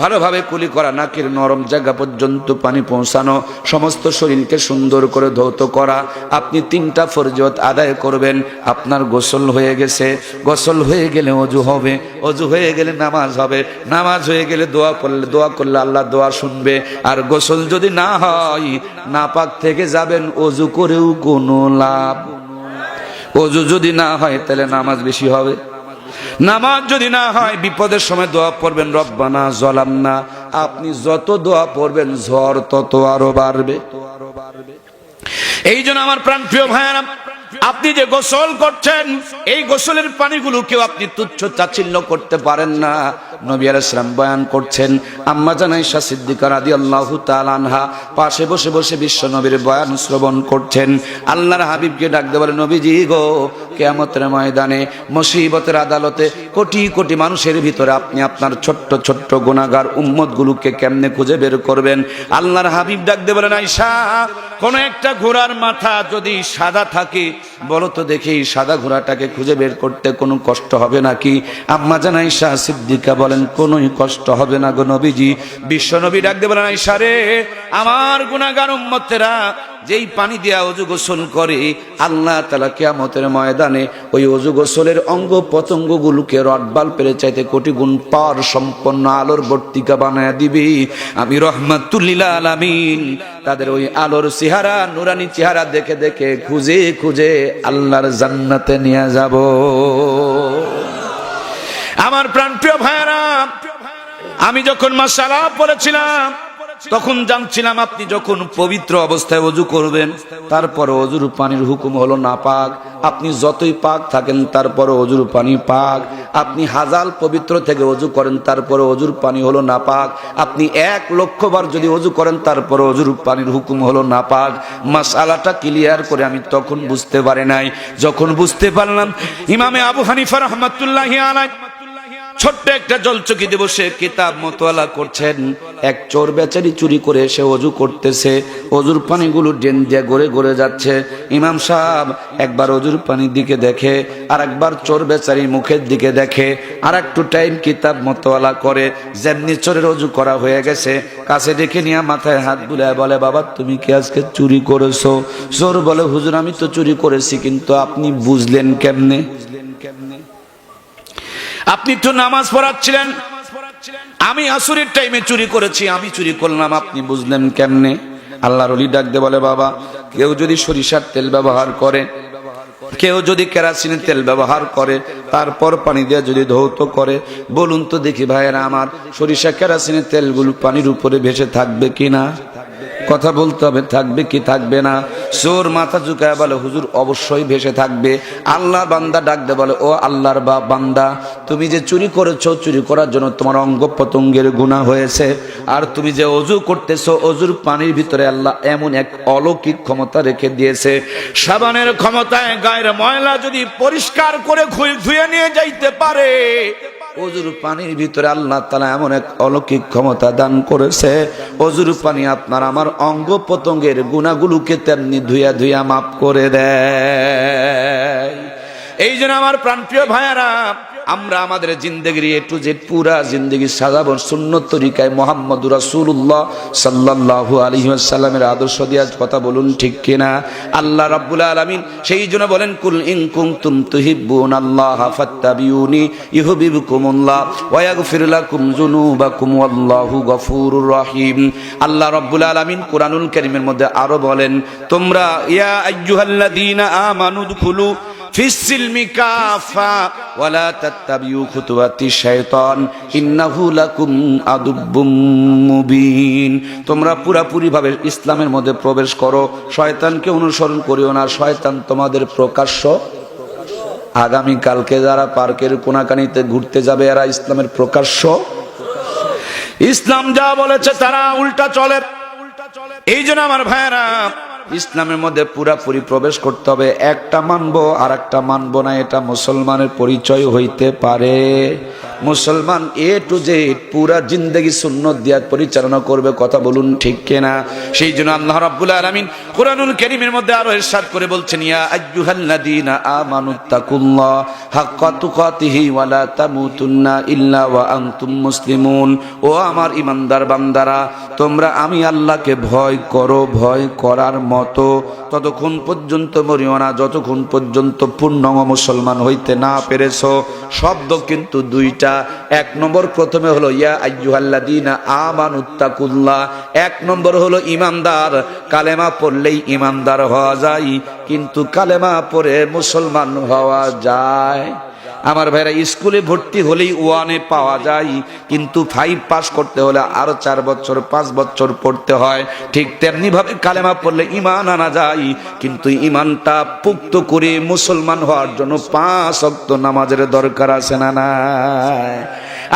ভালোভাবে কুলি করা, নাকের নরম জায়গা পর্যন্ত পানি পৌঁছানো, সমস্ত শরীরকে সুন্দর করে ধৌত করা। আপনি 3টা ফরজিয়ত আদায় করবেন, আপনার গোসল হয়ে গেছে। গোসল হয়ে গেলে অজু হবে, অজু হয়ে গেলে নামাজ হবে, নামাজ হয়ে গেলে দোয়া করলে আল্লাহ দোয়া শুনবে। আর গোসল যদি না হয়, নাপাক থেকে যাবেন, অজু করেও কোনো লাভ। অজু যদি না হয় তাহলে নামাজ বেশি হবে। নামাজ যদি না হয়, বিপদের সময় দোয়া পড়বেন রব্বানা যালামনা। আপনি যত দোয়া পড়বেন ঝড় তত আরো বাড়বে। এই জন্য আমার প্রাণ প্রিয় ভাইয়েরা, আপনি যে গোসল করছেন, এই গোসলের পানিগুলোকেও আপনি তুচ্ছ তাচ্ছিল্য করতে পারেন না। নবী আলাইহিস সালাম বয়ান করছেন, আম্মা জান আয়েশা সিদ্দিকা রাদিয়াল্লাহু তাআলা আনহা পাশে বসে বসে বিশ্ব নবীর বয়ান শ্রবণ করছেন। আল্লাহর হাবিবকে ডাক দিয়ে বলে, নবীজি গো, কিয়ামতের ময়দানে, মুসিবতের আদালতে কোটি কোটি মানুষের ভিতরে আপনি আপনার ছোট্ট ছোট্ট গুনাহগার উম্মতগুলোকে কেমনে খুঁজে বের করবেন? আল্লাহর হাবিব ডাক দিয়ে বলেন, আয়েশা, কোন একটা ঘোড়ার মাথা যদি সাদা থাকে, বলো তো দেখি সাদা ঘোড়াটাকে খুঁজে বের করতে কোনো কষ্ট হবে নাকি? আম্মা জান আয়েশা সিদ্দিকা বলেন, কোনোই কষ্ট হবে না গো নবীজি। বিশ্ব নবী ডাক দিয়ে বলেন, আয়েশা রে, আমার গুনাহগার উম্মতেরা যেই পানি দিয়া ওযু গোসল করে, আল্লাহ তাআলা কিয়ামতের ময়দানে ওই ওযু গোসলের অঙ্গ পতঙ্গগুলোকে রডবাল পেরে চাইতে কোটি গুণ পাওয়ার সম্পন্ন আলোর বর্তিকা বানায় দিবি। আমি রহমাতুল লিল আলামিন তাদের ওই আলোর চেহারা, নুরানি চেহারা দেখে দেখে খুঁজে খুঁজে আল্লাহর জান্নাতে নিয়ে যাব। আমার প্রাণপ্রিয় ভাইয়েরা, আমি যখন মাশাআল্লাহ পড়েছিলাম, তখন জানছিলাম আপনি যখন পবিত্র অবস্থায় ওযু করবেন, তারপর ওযুর পানির হুকুম হলো নাপাক। আপনি যতই পাক থাকেন, তারপর ওযুর পানি পাক। আপনি হাজাল পবিত্র থেকে ওযু করেন, তারপর ওযুর পানি হলো নাপাক। আপনি 1,00,000 বার যদি ওযু করেন, তারপর ওযুর পানির হুকুম হলো নাপাক। মাসআলাটা ক্লিয়ার করে আমি তখন বুঝতে পারি নাই। যখন বুঝতে পারলাম, ইমামে আবু হানিফা রাহমাতুল্লাহি আলাইহি ছোট্ট একটা জলচকিতে বসে কিতাব মোতালা করছেন। এক চোর বেচারি চুরি করে এসে ওযু করতেছে, ওযুর পানিগুলো ড্রেন দিয়ে গড়ে গড়ে যাচ্ছে। ইমাম সাহেব একবার ওযুর পানির দিকে দেখে, আর একবার চোর বেচারি মুখের দিকে দেখে, আর একটু টাইম কিতাব মোতালা করে। যেমনি চোরের ওযু করা হয়ে গেছে, কাছে ডেকে নিয়ে মাথায় হাত বুলায় বলে, বাবা তুমি কি আজকে চুরি করেছো? চোর বলে, হুজুর আমি তো চুরি করেছি, কিন্তু আপনি বুঝলেন কেমনে? আপনি তো নামাজ পড়াচ্ছিলেন, আমি আসরের টাইমে চুরি করেছি, আমি চুরি করলাম, আপনি বুঝলেন কেমনে? আল্লাহর ওলি ডাক দিয়ে বলে, বাবা কেউ যদি সরিষার তেল ব্যবহার করে, কেউ যদি কেরোসিনের তেল ব্যবহার করে, তারপর পানি দিয়ে যদি ধৌত করে, বলুন তো দেখি ভাইয়েরা আমার, সরিষা কেরোসিনের তেলগুলো পানির উপরে ভেসে থাকবে কিনা? কথা বলতে হবে, থাকবে কি থাকবে না? চোর মাথা ঝুঁকায় বলে, হুজুর অবশ্যই ভেসে থাকবে। আল্লাহ বান্দা ডাক দে বলে, ও আল্লাহর বান্দা, তুমি যে চুরি করেছো, চুরি করার জন্য তোমার অঙ্গ প্রত্যঙ্গের গুনাহ হয়েছে। আর তুমি যে ওযু করতেছো, ওযুর পানির ভিতরে আল্লাহ এমন এক অলৌকিক ক্ষমতা রেখে দিয়েছে, সাবানের ক্ষমতায় গায়ের ময়লা যদি পরিষ্কার করে ধুয়ে নিয়ে যাইতে পারে। ওযুর পানির ভিতরে আল্লাহ তাআলা এমন এক অলৌকিক ক্ষমতা দান করেছে, ওযুর পানি আপনার আমার অঙ্গ প্রত্যঙ্গের গুনাহগুলোকে তেমনি ধুইয়া ধুইয়া মাফ করে দেয়। এই জন্য আমার প্রাণপ্রিয় ভাইয়ারা, আমরা আমাদের জিন্দেগির এ টু জেড পুরা জিন্দেগি সাজাবো সুন্নত তরিকায় মুহাম্মদুর রাসূলুল্লাহ সাল্লাল্লাহু আলাইহি ওয়াসাল্লামের আদর্শ দিয়ে। কথা বলুন ঠিক কিনা? আল্লাহ রাব্বুল আলামিন সেই জন্য বলেন, কুল ইন কুনতুম তুহিব্বুনাল্লাহা ফাত্তাবিউনি ইউহিব্বুকুমুল্লাহ ওয়া ইয়াগফির লাকুম যুনুবাকুম ওয়াল্লাহু গফুরুর রহিম। আল্লাহ রাব্বুল আলামিন কুরআনুল কারীমের মধ্যে আরো বলেন, তোমরা ইয়া আইয়ুহাল্লাযীনা আমানু দুখুলু ফিসসিলমি কাফা ওয়ালা তাত্তাবিউ খুতুওয়াতিশ শাইতান ইন্নাহু লাকুম আদুব্বুম মুবিন। তোমরা পুরাপুরি ভাবে ইসলামের মধ্যে প্রবেশ করো, শয়তানকে অনুসরণ করিও না, শয়তান তোমাদের প্রকাশ্য। আগামী কালকে যারা পার্কের কোনাকানিতে ঘুরতে যাবে, এরা ইসলামের প্রকাশ্য। ইসলাম যা বলেছে তারা উল্টা চলে। এই জন্য আমার ভাইয়েরা, ইসলামের মধ্যে পুরাপুরি প্রবেশ করতে হবে। একটা মানবো আর একটা মানবো না, এটা মুসলমানের পরিচয় হইতে পারে। মুসলমান এ টু জেড পুরা জিন্দেগি সুন্নত দিয়া পরিচালনা করবে। কথা বলুন ঠিক কিনা? সেই জন্য আল্লাহ রাব্বুল আলামিন কুরআনুল কারীমের মধ্যে আরো ইরশাদ করে বলছেন, ইয়া আইয়ুহাল্লাযীনা আমানুত্তাকুল্লাহ হাক্কা তুকাতিহি ওয়া লা তামুতুন্না ইল্লা ওয়া আনতুম মুসলিমুন। ও আমার ঈমানদার বান্দারা, তোমরা আমি আল্লাহকে ভয় করো, ভয় করার মতো ততক্ষণ পর্যন্ত মরিও না যতক্ষণ পর্যন্ত পূর্ণাঙ্গ মুসলমান হইতে না পেরেছো। শব্দ কিন্তু দুইটা। এক নম্বর প্রথমে হলো ইয়া আইয়ুহাল্লাযীনা আমানুত্তাকুল্লাহ, এক নম্বর হলো ইমানদার। কালেমা পড়লেই ইমানদার হওয়া যায়, কিন্তু কালেমা পড়ে মুসলমান হওয়া যায়। আমার ভাইরা, স্কুলে ভর্তি হলেই ওয়ানে পাওয়া যায়, কিন্তু 5 পাস করতে হলে আরো 4 বছর 5 বছর পড়তে হয়। ঠিক তেমনি ভাবে কালেমা পড়লে ঈমান আনা যায়, কিন্তু ঈমানটা পুক্ত করে মুসলমান হওয়ার জন্য 5 ওয়াক্ত নামাজের দরকার আছে না নাই?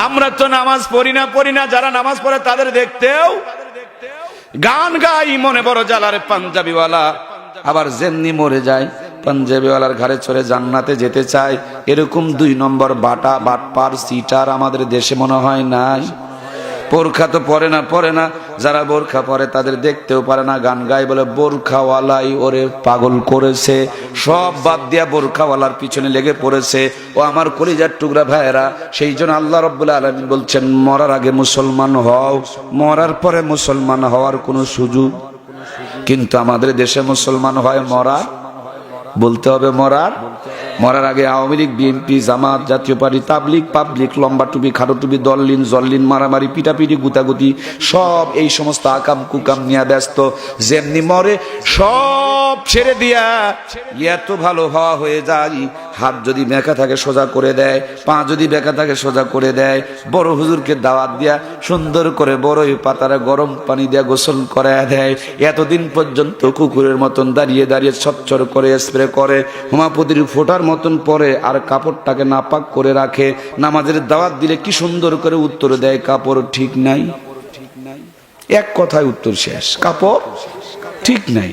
আমরা তো নামাজ পড়ি না, যারা নামাজ পড়ে তাদের দেখতেও গান গাই, মনে বড় জ্বালারে পাঞ্জাবিওয়ালা। আবার যেমনি মরে যায়, পাঞ্জাবিওয়ালার ঘরে চড়ে জান্নাতে যেতে চায়। এরকম 2 নম্বর বাটপার সিটার আমাদের দেশে মনে হয় নাই। বোরখা তো পরে না, যারা বোরখা পরে তাদের দেখতেও পারে না, গান গায় বলে বোরখাওয়ালাই ওরে পাগল করেছে। সব বাদ দিয়া বোরখাওয়ালার পিছনে লেগে পড়েছে। ও আমার কলিজার টুকরা ভাইয়েরা, সেই জন্য আল্লাহ রাব্বুল আলামিন বলছেন, মরার আগে মুসলমান হও, মরার পরে মুসলমান হওয়ার কোনো সুযোগ। কিন্তু আমাদের দেশে মুসলমান হয় মরার, বলতে হবে মরার আগে আওয়ামী লীগ, বিএনপি, জামাত, জাতীয় পার্টি, তাবলিগ, পাবলিক, লম্বা টুপি, খাটো টুপি, দললিন, জল্লিন, মারামারি, পিটাপিটি, গুতাগুতি, সব এই সমস্ত আকাম কুকাম নিয়ে ব্যস্ত। যেমনি মরে সব ছেড়ে দিয়া এত ভালো হওয়া হয়ে যায়, হাত যদি বেঁকা থাকে সোজা করে দেয়, পা যদি বেঁকা থাকে সোজা করে দেয়। বড় হুজুরকে দাওয়াত দিয়া সুন্দর করে বড়ই পাতারে গরম পানি দিয়া গোসল করে দেয়। এতদিন পর্যন্ত কুকুরের মতন দাঁড়িয়ে দাঁড়িয়ে ছচ্ছর করে স্প্রে করে, হোমাপতির ফোটার মতন পরে আর কাপড়টাকে নাপাক করে রাখে। নামাজের দাওয়াত দিলে কি সুন্দর করে উত্তর দেয়, কাপড় ঠিক নাই। এক কথায় উত্তর শেষ, কাপড় ঠিক নাই।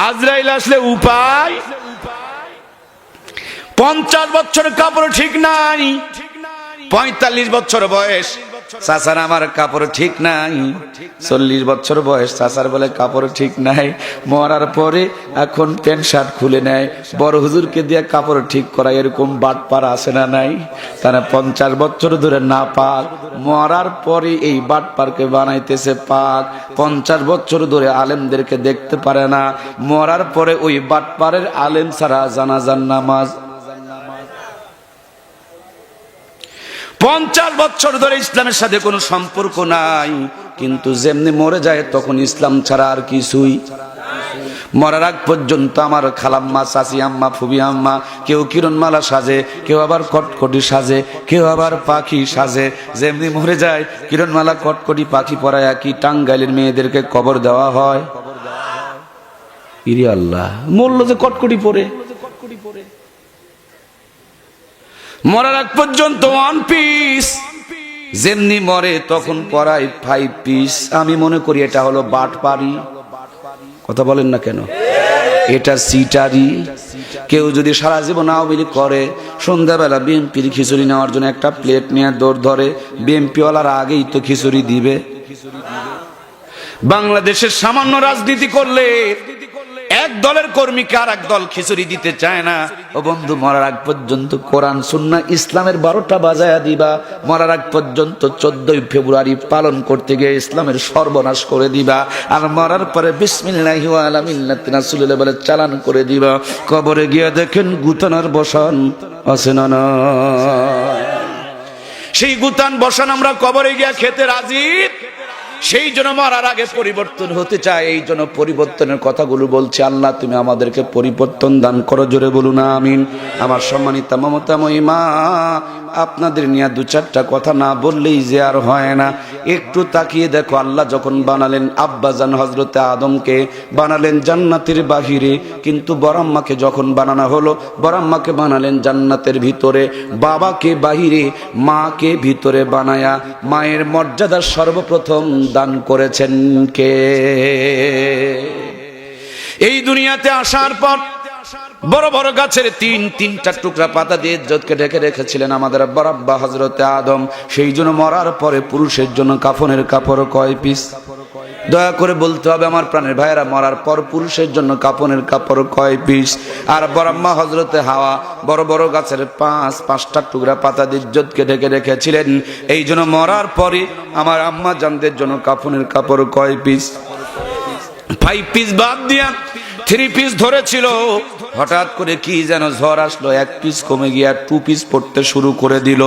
আজরাইল আসলে উপায়, 50 বছর কাপড় ঠিক নাই, 45 বছর বয়স চাচার আমার কাপড় ঠিক নাই, 40 বছর বয়স চাচার বলে কাপড় ঠিক নাই। মরার পরে এখন প্যান্ট শার্ট খুলে নেয়, বড় হুজুরকে দিয়ে কাপড় ঠিক করা। এরকম বাটপার আছে না নাই? তারা 50 বছর ধরে না পাক, মরার পরে এই বাটপারকে বানাইতেছে পাক। 50 বছর ধরে আলেমদেরকে দেখতে পারে না, মরার পরে ওই বাটপারের আলেম ছাড়া জানাজার নামাজ। 50 বছর ধরে ইসলামের সাথে কোনো সম্পর্ক নাই, কিন্তু যেমনি মরে যায় তখন ইসলাম ছাড়া আর কিছুই। মরার আগ পর্যন্ত আমার খালাম্মা, চাচি আম্মা, ফুবি আম্মা, কেউ কিরণমালা সাজে, কেউ আবার কটকটি সাজে, কেউ আবার পাখি সাজে। যেমনি মরে যায় কিরণমালা, কটকটি, পাখি পরায় কি টাঙ্গাইলের মেয়েদেরকে কবর দেওয়া হয়। ইরে আল্লাহ, মরল যে কটকটি পরে। মরার আগ পর্যন্ত 1 পিস, যেমনি মরে তখন পরায় 5 পিস। আমি মনে করি এটা হলো বাটপারি। কথা বলেন না কেন? এটা সিটারি। কেউ যদি সারা জীবন আওয়ামী লীগ করে, সন্ধ্যাবেলা বিএনপির খিচুড়ি নেওয়ার জন্য একটা প্লেট নিয়ে দৌড় ধরে, বিএনপিওয়ালার আগেই তো খিচুড়ি দিবে। বাংলাদেশের সামান্য রাজনীতি করলে এক দলের কর্মীকে আর এক দল খিচুড়ি দিতে চায় না। ও বন্ধু, মরার আগ পর্যন্ত কোরআন সুন্নাহ ইসলামের 12টা বাজায়া দিবা। মরার আগ পর্যন্ত 14ই ফেব্রুয়ারি পালন করতে গিয়ে ইসলামের সর্বনাশ করে দিবা। আর মরার পরে বিসমিল্লাহি ওয়া আলা মিল্লাতি রাসূলিল্লাহ বলে চালান করে দিবা। কবরে গিয়ে দেখেন গুতানার বসান আছে না না। সেই গুতান বসান আমরা কবরে গিয়া খেতে রাজি। সেই জন্য মরার আগে পরিবর্তন হতে চায়। এই জন্য পরিবর্তনের কথাগুলো বলছি। আল্লাহ তুমি আমাদেরকে পরিবর্তন দান করো, জোরে বলুন আমিন। আমার সম্মানিত মমতাময়ী মা, আপনাদের নিয়ে 2-4টা কথা না বললেই যে আর হয় না। একটু তাকিয়ে দেখো, আল্লাহ যখন বানালেন আব্বাজান হযরতে আদমকে বানালেন জান্নাতের বাহিরে, কিন্তু বরাম্মাকে যখন বানানো হলো, বরাম্মাকে বানালেন জান্নাতের ভিতরে। বাবাকে বাহিরে, মাকে ভিতরে বানায়া মায়ের মর্যাদা সর্বপ্রথম দান করেছেন কে? এই দুনিয়াতে আসার পর বড় বড় গাছের তিনটা টুকরা পাতা দিয়ে ইজ্জতকে ঢেকে রেখেছিলেন আমাদের বরাব্বা হযরতে আদম। সেই জন্য মরার পরে পুরুষের জন্য কাফনের কাপড় কয় পিস? দয়া করে বলতে হবে আমার প্রাণের ভাইয়েরা, মরার পর পুরুষের জন্য কাফনের কাপড় কয় পিস? আর বরাম্মা হযরতে হাওয়া বড় বড় গাছের 5টা টুকরা পাতা দিয়ে ইজ্জতকে ঢেকে রেখেছিলেন। এই জন্য মরার পরে আমার আম্মা জানদের জন্য কাফনের কাপড় কয় পিস? 5 পিস বাদ দিয়া 3 পিস ধরেছিল। হঠাৎ করে কি যেন ঝড় আসলো, 1 পিস কমে গিয়া 2 পিস পড়তে শুরু করে দিল।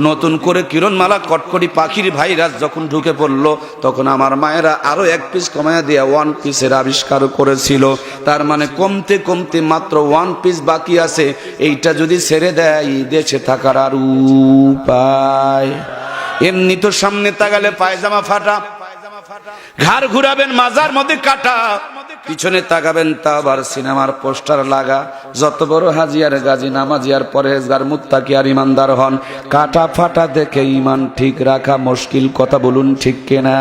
নতুন করে কিরণমালা কটকটি পাখির ভাইরাস যখন ঢুকে পড়লো, তখন আমার মায়েরা আরো 1 পিস কমায়া দিয়া 1 পিসের আবিষ্কার করেছিল। তার মানে কমতে কমতে মাত্র 1 পিস বাকি আছে। এইটা যদি ছেড়ে দেয় দেশে থাকার আর উপায়। এমনি তো সামনে তাকালে পায়জামা ফাটা, ঘাড় ঘুরাবেন মাজার মধ্যে কাটা, পিছনে তাকাবেন তা আবার সিনেমার পোস্টার লাগা। যত বড় হাজি আর গাজী, নামাজি আর পরহেজগার, মুত্তাকি আর ইমানদার হন, কাটা ফাটা দেখে ইমান ঠিক রাখা মুশকিল। কথা বলুন ঠিক কিনা?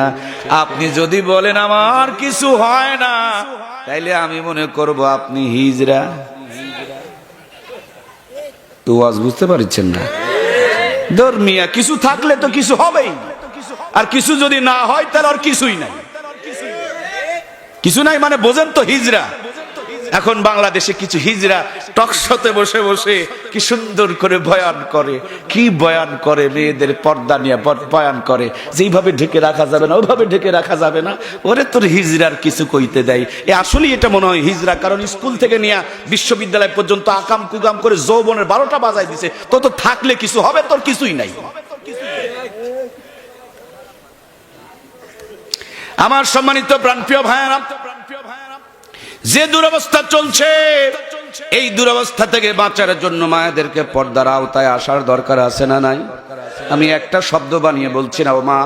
আপনি যদি বলেন আমার কিছু হয় না, তাইলে আমি মনে করব আপনি হিজড়া। তো আজ বুঝতে পারছেন না? ধর্মিয়া কিছু থাকলে তো কিছু হবেই, আর কিছু যদি না হয় তাহলে আর কিছুই নাই। কিছু নাই মানে বোঝেন তো, হিজরা। এখন বাংলাদেশে কিছু হিজরা টকশোতে বসে বসে কি সুন্দর করে বয়ান করে, কি বয়ান করে, মেয়েদের পর্দা নিয়ে বয়ান করে, যেইভাবে ঢেকে রাখা যাবে না ওইভাবে ঢেকে রাখা যাবে না। ওরে তোর হিজরার কিছু কইতে দেয়। আসলেই এটা মনে হয় হিজরা, কারণ স্কুল থেকে নিয়ে বিশ্ববিদ্যালয় পর্যন্ত আকাম কুকাম করে যৌবনের 12টা বাজায় দিছে। তো থাকলে কিছু হবে, তোর কিছুই নাই। আমার সম্মানিত প্রাণপ্রিয় ভাইয়েরা, যে দুরবস্থা চলছে, এই দুরবস্থা থেকে বাঁচার জন্য মায়েদেরকে পর্দার আওতায় আসার দরকার আছে না নাই? আমি একটা শব্দ বানিয়ে বলছি না, ও মা,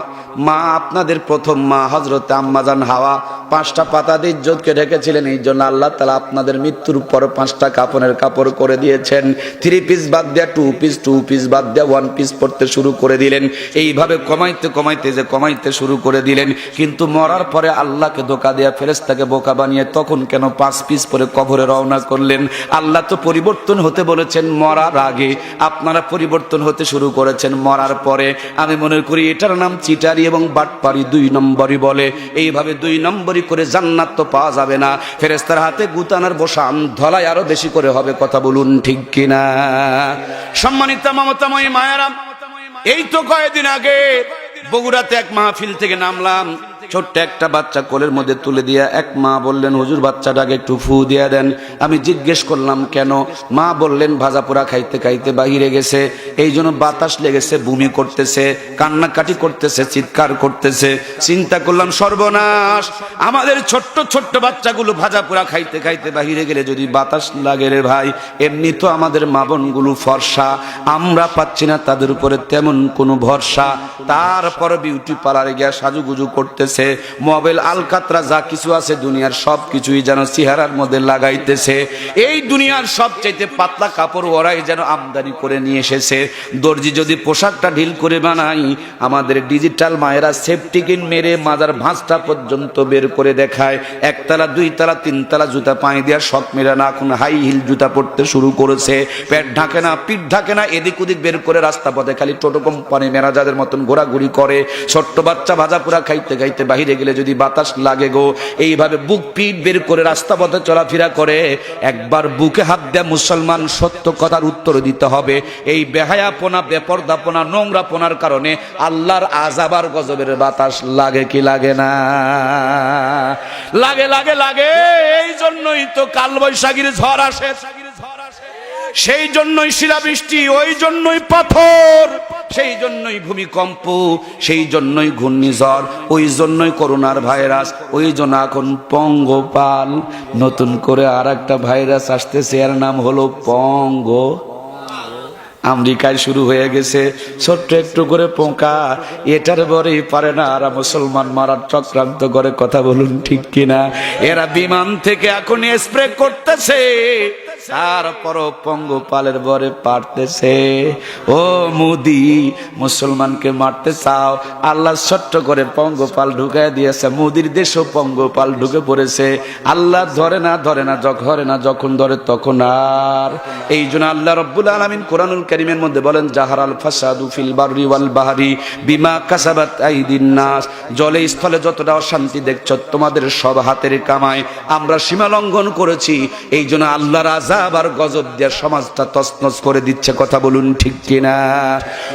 মা আপনাদের প্রথম মা হযরত আম্মাজান হাওয়া 5টা পাতা দিয়ে ইজ্জতকে ঢেকেছিলেন। এই জন্য আল্লাহ তাআলা আপনাদের মৃত্যুর পর 5টা কাফনের কাপড় করে দিয়েছেন। 3 পিস বাদ দেয়া 2 পিস, 2 পিস বাদ দেয়া 1 পিস পড়তে শুরু করে দিলেন। এইভাবে কমাইতে কমাইতে যে কমাইতে শুরু করে দিলেন, কিন্তু মরার পরে আল্লাহকে ধোঁকা দেয়া, ফেরেশতাকে বোকা বানিয়ে তখন কেন 5 পিস পরে কবরে রওনা করলেন? আল্লাহ তো পরিবর্তন হতে বলেছেন মরার আগে, আপনারা পরিবর্তন হতে শুরু করেছেন মরার পরে। আমি মনে করি এটার নাম চিটারি এবং বাটপারি, 2 নম্বরই বলে। এইভাবে 2 নম্বরই করে জান্নাত তো পাওয়া যাবে না। ফেরেশতার হাতে গুতানার বসান ধলাই আরো বেশি করে হবে। কথা বলুন ঠিক কিনা? সম্মানিত মমতাময়ী মায়েরা, এই তো কয়েকদিন আগে বগুড়াতে এক মাহফিল থেকে নামলাম। ছোট্ট একটা বাচ্চা কোলের মধ্যে তুলে দিয়া এক মা বললেন, হুজুর বাচ্চাটাকে একটু ফু দিয়ে দেন। আমি জিজ্ঞেস করলাম কেন? মা বললেন ভাজা পোড়া খাইতে খাইতে বাহিরে গেছে, এই জন্য বাতাস লেগেছে, বমি করতেছে, কান্নাকাটি করতেছে, চিৎকার করতেছে। চিন্তা করলাম সর্বনাশ, আমাদের ছোট্ট ছোট্ট বাচ্চাগুলো ভাজা পোড়া খাইতে খাইতে বাহিরে গেলে যদি বাতাস লাগে রে ভাই, এমনি তো আমাদের মা বোনগুলো ফর্সা, আমরা পাচ্ছি না তাদের উপরে তেমন কোনো ভরসা। তারপর বিউটি পার্লারে গিয়া সাজুগুজু করতেছে, মোবাইল আলকাতরা যা কিছু আছে দুনিয়ার সব কিছুই যেন চেহারার মধ্যে লাগাইতেছে। এই দুনিয়ার সবচাইতে পাতলা কাপড় ওরাই যেন আমদানি করে নিয়ে এসেছে। দর্জি যদি পোশাকটা ঢিল করে বানাই, আমাদের ডিজিটাল মায়েরা সেফটিকিন মেরে মাজার ভাঁজটা পর্যন্ত বের করে দেখায়। 1 তলা 2 তলা 3 তলা জুতা পায়ে দেওয়ার শখ মেরে না, এখন হাই হিল জুতা পড়তে শুরু করেছে। পেট ঢাকে না, পিঠ ঢাকে না, এদিক ওদিক বের করে রাস্তা পথে খালি টোটো কোম্পানি ম্যানেজারের মতন ঘোরাঘুরি করে। ছোট্ট বাচ্চা ভাজা পোড়া খাইতে খাইতে বাড়িতে বাইরে গেলে যদি বাতাস লাগে গো, এইভাবে বুক পিঠ বের করে রাস্তা পথে চলাফেরা করে, একবার বুকে হাত দেয়া মুসলমান সত্য কথার উত্তর দিতে হবে। এই বেহায়াপনা, বেপরদাপনা, নোংরাপনার কারণে আল্লাহর আযাব আর গজবের বাতাস লাগে কি লাগে না? লাগে লাগে লাগে। এই জন্যই তো কালবৈশাখীর ঝড় আসে, সেই জন্যই শিলাবৃষ্টি, ওই জন্যই পাথর, সেই জন্যই ভূমিকম্প, সেই জন্যই ঘূর্ণিঝড়, ওই জন্যই করোনার ভাইরাস, ওই জন্য এখন পঙ্গপাল। নতুন করে আর একটা ভাইরাস আসতেছে, এর নাম হলো পঙ্গ। আমেরিকায় শুরু হয়ে গেছে, ছোট্ট একটু করে পোকা, এটার বরেই পারে না আর মুসলমান মারার চক্রান্ত করে। কথা বলুন ঠিক কিনা? এরা বিমান থেকে এখন স্প্রে করতেছে, তারপরও পঙ্গপালের বরে পারতেছে। ও মোদি, মুসলমানকে মারতে চাও, আল্লাহ ছোট্ট করে পঙ্গপাল ঢুকায় দিয়েছে, মোদির দেশও পঙ্গপাল ঢুকে পড়েছে। আল্লাহ ধরে না যখন ধরে তখন আর। এই জন্য আল্লাহ রাব্বুল আলামিন কোরআনুল কারীমের মধ্যে বলেন, জাহারাল ফাসাদু ফিল বাররি ওয়াল বাহরি বিমা কাসাবাত আইদিন নাস। জলে স্থলে যতটা অশান্তি দেখছো, তোমাদের সব হাতের কামাই। আমরা সীমা লঙ্ঘন করেছি, এই জন্য আল্লাহর আযাব আর গজব দিয়ে সমাজটা তছনছ করে দিচ্ছে। কথা বলুন ঠিক কিনা?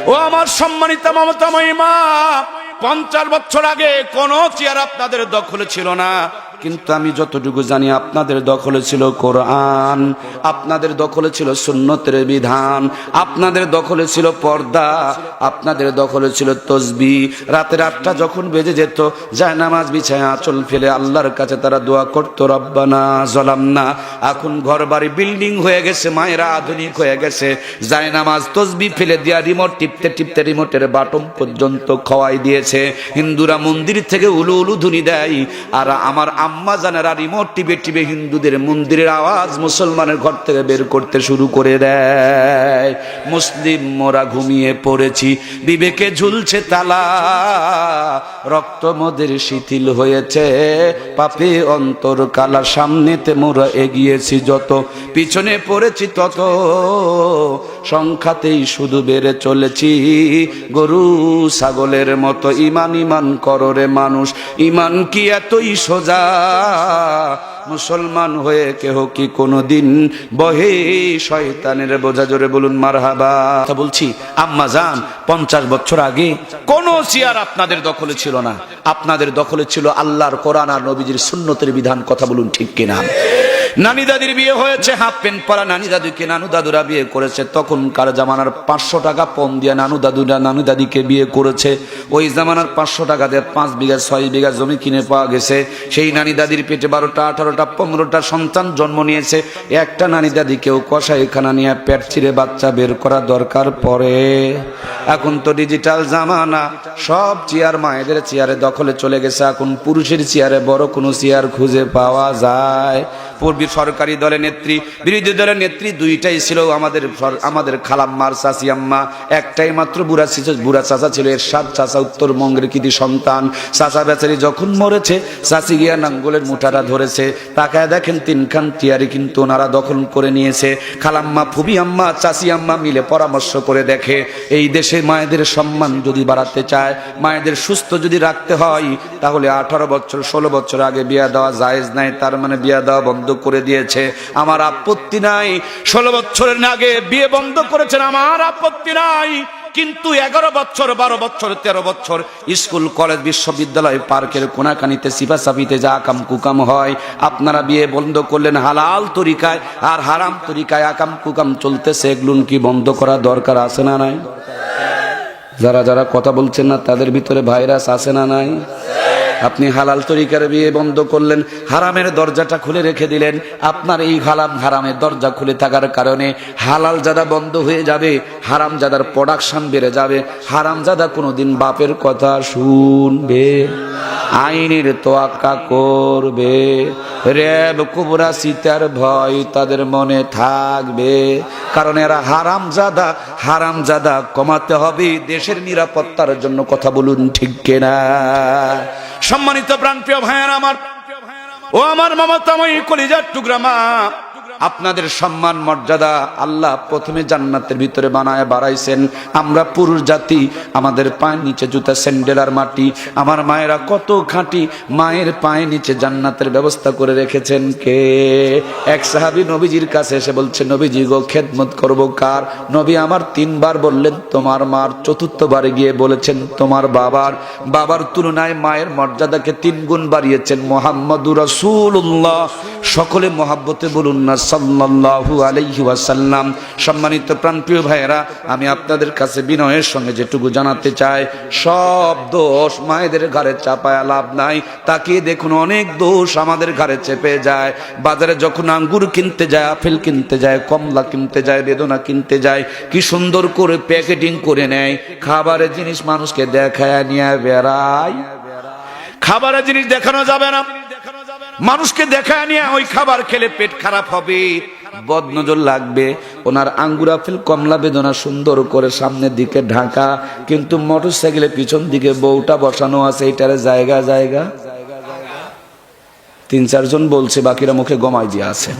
ও আমার সম্মানিত মমতাময়ী মা, 50 বছর আগে কোন চেয়ার আপনাদের দখলে ছিল না, কিন্তু আমি যতটুকু জানি আপনাদের দখলে ছিল কোরআন, আপনাদের দখলে ছিল সুন্নতের বিধান, আপনাদের দখলে ছিল পর্দা, আপনাদের দখলে ছিল তাসবিহ। রাতের 8টা যখন বেজে যেত, জায়নামাজ বিছায় আঁচল ফেলে আল্লাহর কাছে তারা দোয়া করতো, রব্বানা যালামনা। এখন ঘরবাড়ি বিল্ডিং হয়ে গেছে, মায়েরা আধুনিক হয়ে গেছে, জায়নামাজ তাসবিহ ফেলে দিয়া রিমোট টিপতে টিপতে রিমোটের বাটন পর্যন্ত খোয়াই দিয়েছে। হিন্দুরা মন্দির থেকে উলু উলু ধ্বনি দেয়, আর আমার আম্মা জানেরা রিমোট টিপে টিপে হিন্দুদের মন্দিরের আওয়াজ মুসলমানের ঘর থেকে বের করতে শুরু করে দেয়। মুসলিম মোরা ঘুমিয়ে পড়েছি, বিবেকে ঝুলছে তালা, রক্ত মোদের শিথিল হয়েছে, পাপে অন্তর কালা, সামনেতে মোরা এগিয়েছি যত, পিছনে পড়েছি তত, সংখ্যাতেই শুধু বেড়ে চলেছি গরু ছাগলের মতো। ইমান ইমান করো রে মানুষ, ইমান কি এতই সোজা? মুসলমান হয়ে কেহ কি কোনদিন বহে শয়তানের বোঝা? জোরে বলুন মারহাবা। বলছি আম্মা জান, 50 বছর আগে কোন চেয়ার আপনাদের দখলে ছিল না, আপনাদের দখলে ছিল আল্লাহর কোরআন আর নবীজির সুন্নতের বিধান। কথা বলুন ঠিক কিনা? নানি দাদির বিয়ে হয়েছে, হাফ প্যান্ট পরা নানি দাদুকে নানু দাদুরা বিয়ে করেছে। তখনকার জামানার 500 টাকা পণ দিয়ে নানু দাদুরা নানু দাদিকে বিয়ে করেছে। ওই জামানার 500 টাকা দিয়ে 5 বিঘা 6 বিঘা জমি কিনে পাওয়া গেছে। সেই নানি দাদির পেটে 12টা 18টা 15টা সন্তান জন্ম নিয়েছে। একটা নানি দাদিকেও কষাইখানা নিয়ে পেট ছিঁড়ে বাচ্চা বের করা দরকার পড়ে। এখন তো ডিজিটাল জামানা, সব চেয়ার মায়েদের চেয়ারে দখলে চলে গেছে। এখন পুরুষের চেয়ারে বড় কোনো চেয়ার খুঁজে পাওয়া যায়? পূর্বী সরকারি দলের নেত্রী, বিরোধী দলের নেত্রী দুইটাই ছিল। আমাদের খালাম্মার চাচি আম্মা একটাই মাত্র বুড়া চাচা ছিল, এরশাদ চাচা উত্তরবঙ্গের কৃতি সন্তান। চাচা বেচারি যখন মরেছে, চাচি গিয়া নাঙ্গলের মুঠাটা ধরেছে, তাকায় দেখেন 3খান টিয়ারি কিন্তু ওনারা দখল করে নিয়েছে। খালাম্মা, ফুবি আম্মা, চাচি আম্মা মিলে পরামর্শ করে দেখে, এই দেশে মায়েদের সম্মান যদি বাড়াতে চায়, মায়েদের সুস্থ যদি রাখতে হয়, তাহলে 18 বছর 16 বছর আগে বিয়া দেওয়া জায়েজ নাই। তার মানে বিয়া দেওয়া বন্ধ করে দিয়েছে। আমার আপত্তি নাই, 16 বছরের আগে বিয়ে বন্ধ করেছেন, আমার আপত্তি নাই। কিন্তু 11 বছর 12 বছর 13 বছর স্কুল কলেজ বিশ্ববিদ্যালয় পার্কের কোনাকানিতে সিপাসাপিতে যা আকাম কুকাম হয়, আপনারা বিয়ে বন্ধ করলেন হালাল তরিকায়, আর হারাম তরিকায় আকাম কুকাম চলতেছে। এগুলো কি বন্ধ করা দরকার আছে না নাই? যারা যারা কথা বলছেন না, তাদের ভিতরে ভাইরাস আছে না নাই? আপনি হালাল তরিকার বিয়ে বন্ধ করলেন, হারামের দরজাটা খুলে রেখে দিলেন। আপনার এই হারামের দরজা খুলে থাকার কারণে হালাল জাদা বন্ধ হয়ে যাবে, হারাম জাদার প্রোডাকশন বেড়ে যাবে। হারাম জাদা কোনোদিন বাপের কথা শুনবে, আইনের তোয়াক্কা করবে, র্যাব কুবরা সিতার ভয় তাদের মনে থাকবে। কারণ এরা হারাম জাদা কমাতে হবে দেশের নিরাপত্তার জন্য। কথা বলুন ঠিক কিনা? সম্মানিত প্রাণপ্রিয় ভাইয়েরা আমার, ও আমার মমতাময়ী কলিজার টুকরা মা, আপনাদের সম্মান মর্যাদা আল্লাহ প্রথমে জান্নাতের ভিতরে বানায় বাড়াইছেন। আমরা পুরুষ জাতি, আমাদের পায়ের নিচে জুতা, স্যান্ডেল আর মাটি। আমার মায়েরা কত খাঁটি, মায়ের পায়ের নিচে জান্নাতের ব্যবস্থা করে রেখেছেন কে? এক সাহাবী নবীজির কাছে এসে বলছে, নবীজি গো, খেদমত করবো কার? নবী আমার 3 বার বললেন তোমার মার, 4র্থবারে গিয়ে বলেছেন তোমার বাবার। বাবার তুলনায় মায়ের মর্যাদাকে 3 গুণ বাড়িয়েছেন মুহাম্মদুর রাসূলুল্লাহ। সকলে মহাব্বতে বলুন না সাল্লাল্লাহু আলাইহি ওয়াসাল্লাম। সম্মানিত প্রাণপ্রিয় ভাইয়েরা, আমি আপনাদের কাছে বিনয়ের সঙ্গে যেটুকু জানাতে চাই, সব দোষ মায়েদের ঘাড়ে চাপায় লাভ নাই। তাকিয়ে দেখুন, অনেক দোষ আমাদের ঘাড়ে চেপে যায়। বাজারে যখন আঙ্গুর কিনতে যায়, আপেল কিনতে যায়, কমলা কিনতে যায়, বেদনা কিনতে যায়, কি সুন্দর করে প্যাকেটিং করে নেয়, খাবারের জিনিস মানুষকে দেখায় নিয়ে বেড়ায়। খাবারের জিনিস দেখানো যাবে না, মানুষকে দেখায় নিয়ে ওই খাবার খেলে পেট খারাপ হবে, বদনজর লাগবে। ওনার আঙ্গুর, আপেল, কমলা, বেদনা সুন্দর করে সামনের দিকে ঢাকা, কিন্তু মোটরসাইকেলের পিছন দিকে বউটা বসানো আছে, এটারে জায়গা জায়গা 3-4 জন বলছে, বাকিরা মুখে গমাই দিয়ে আছে।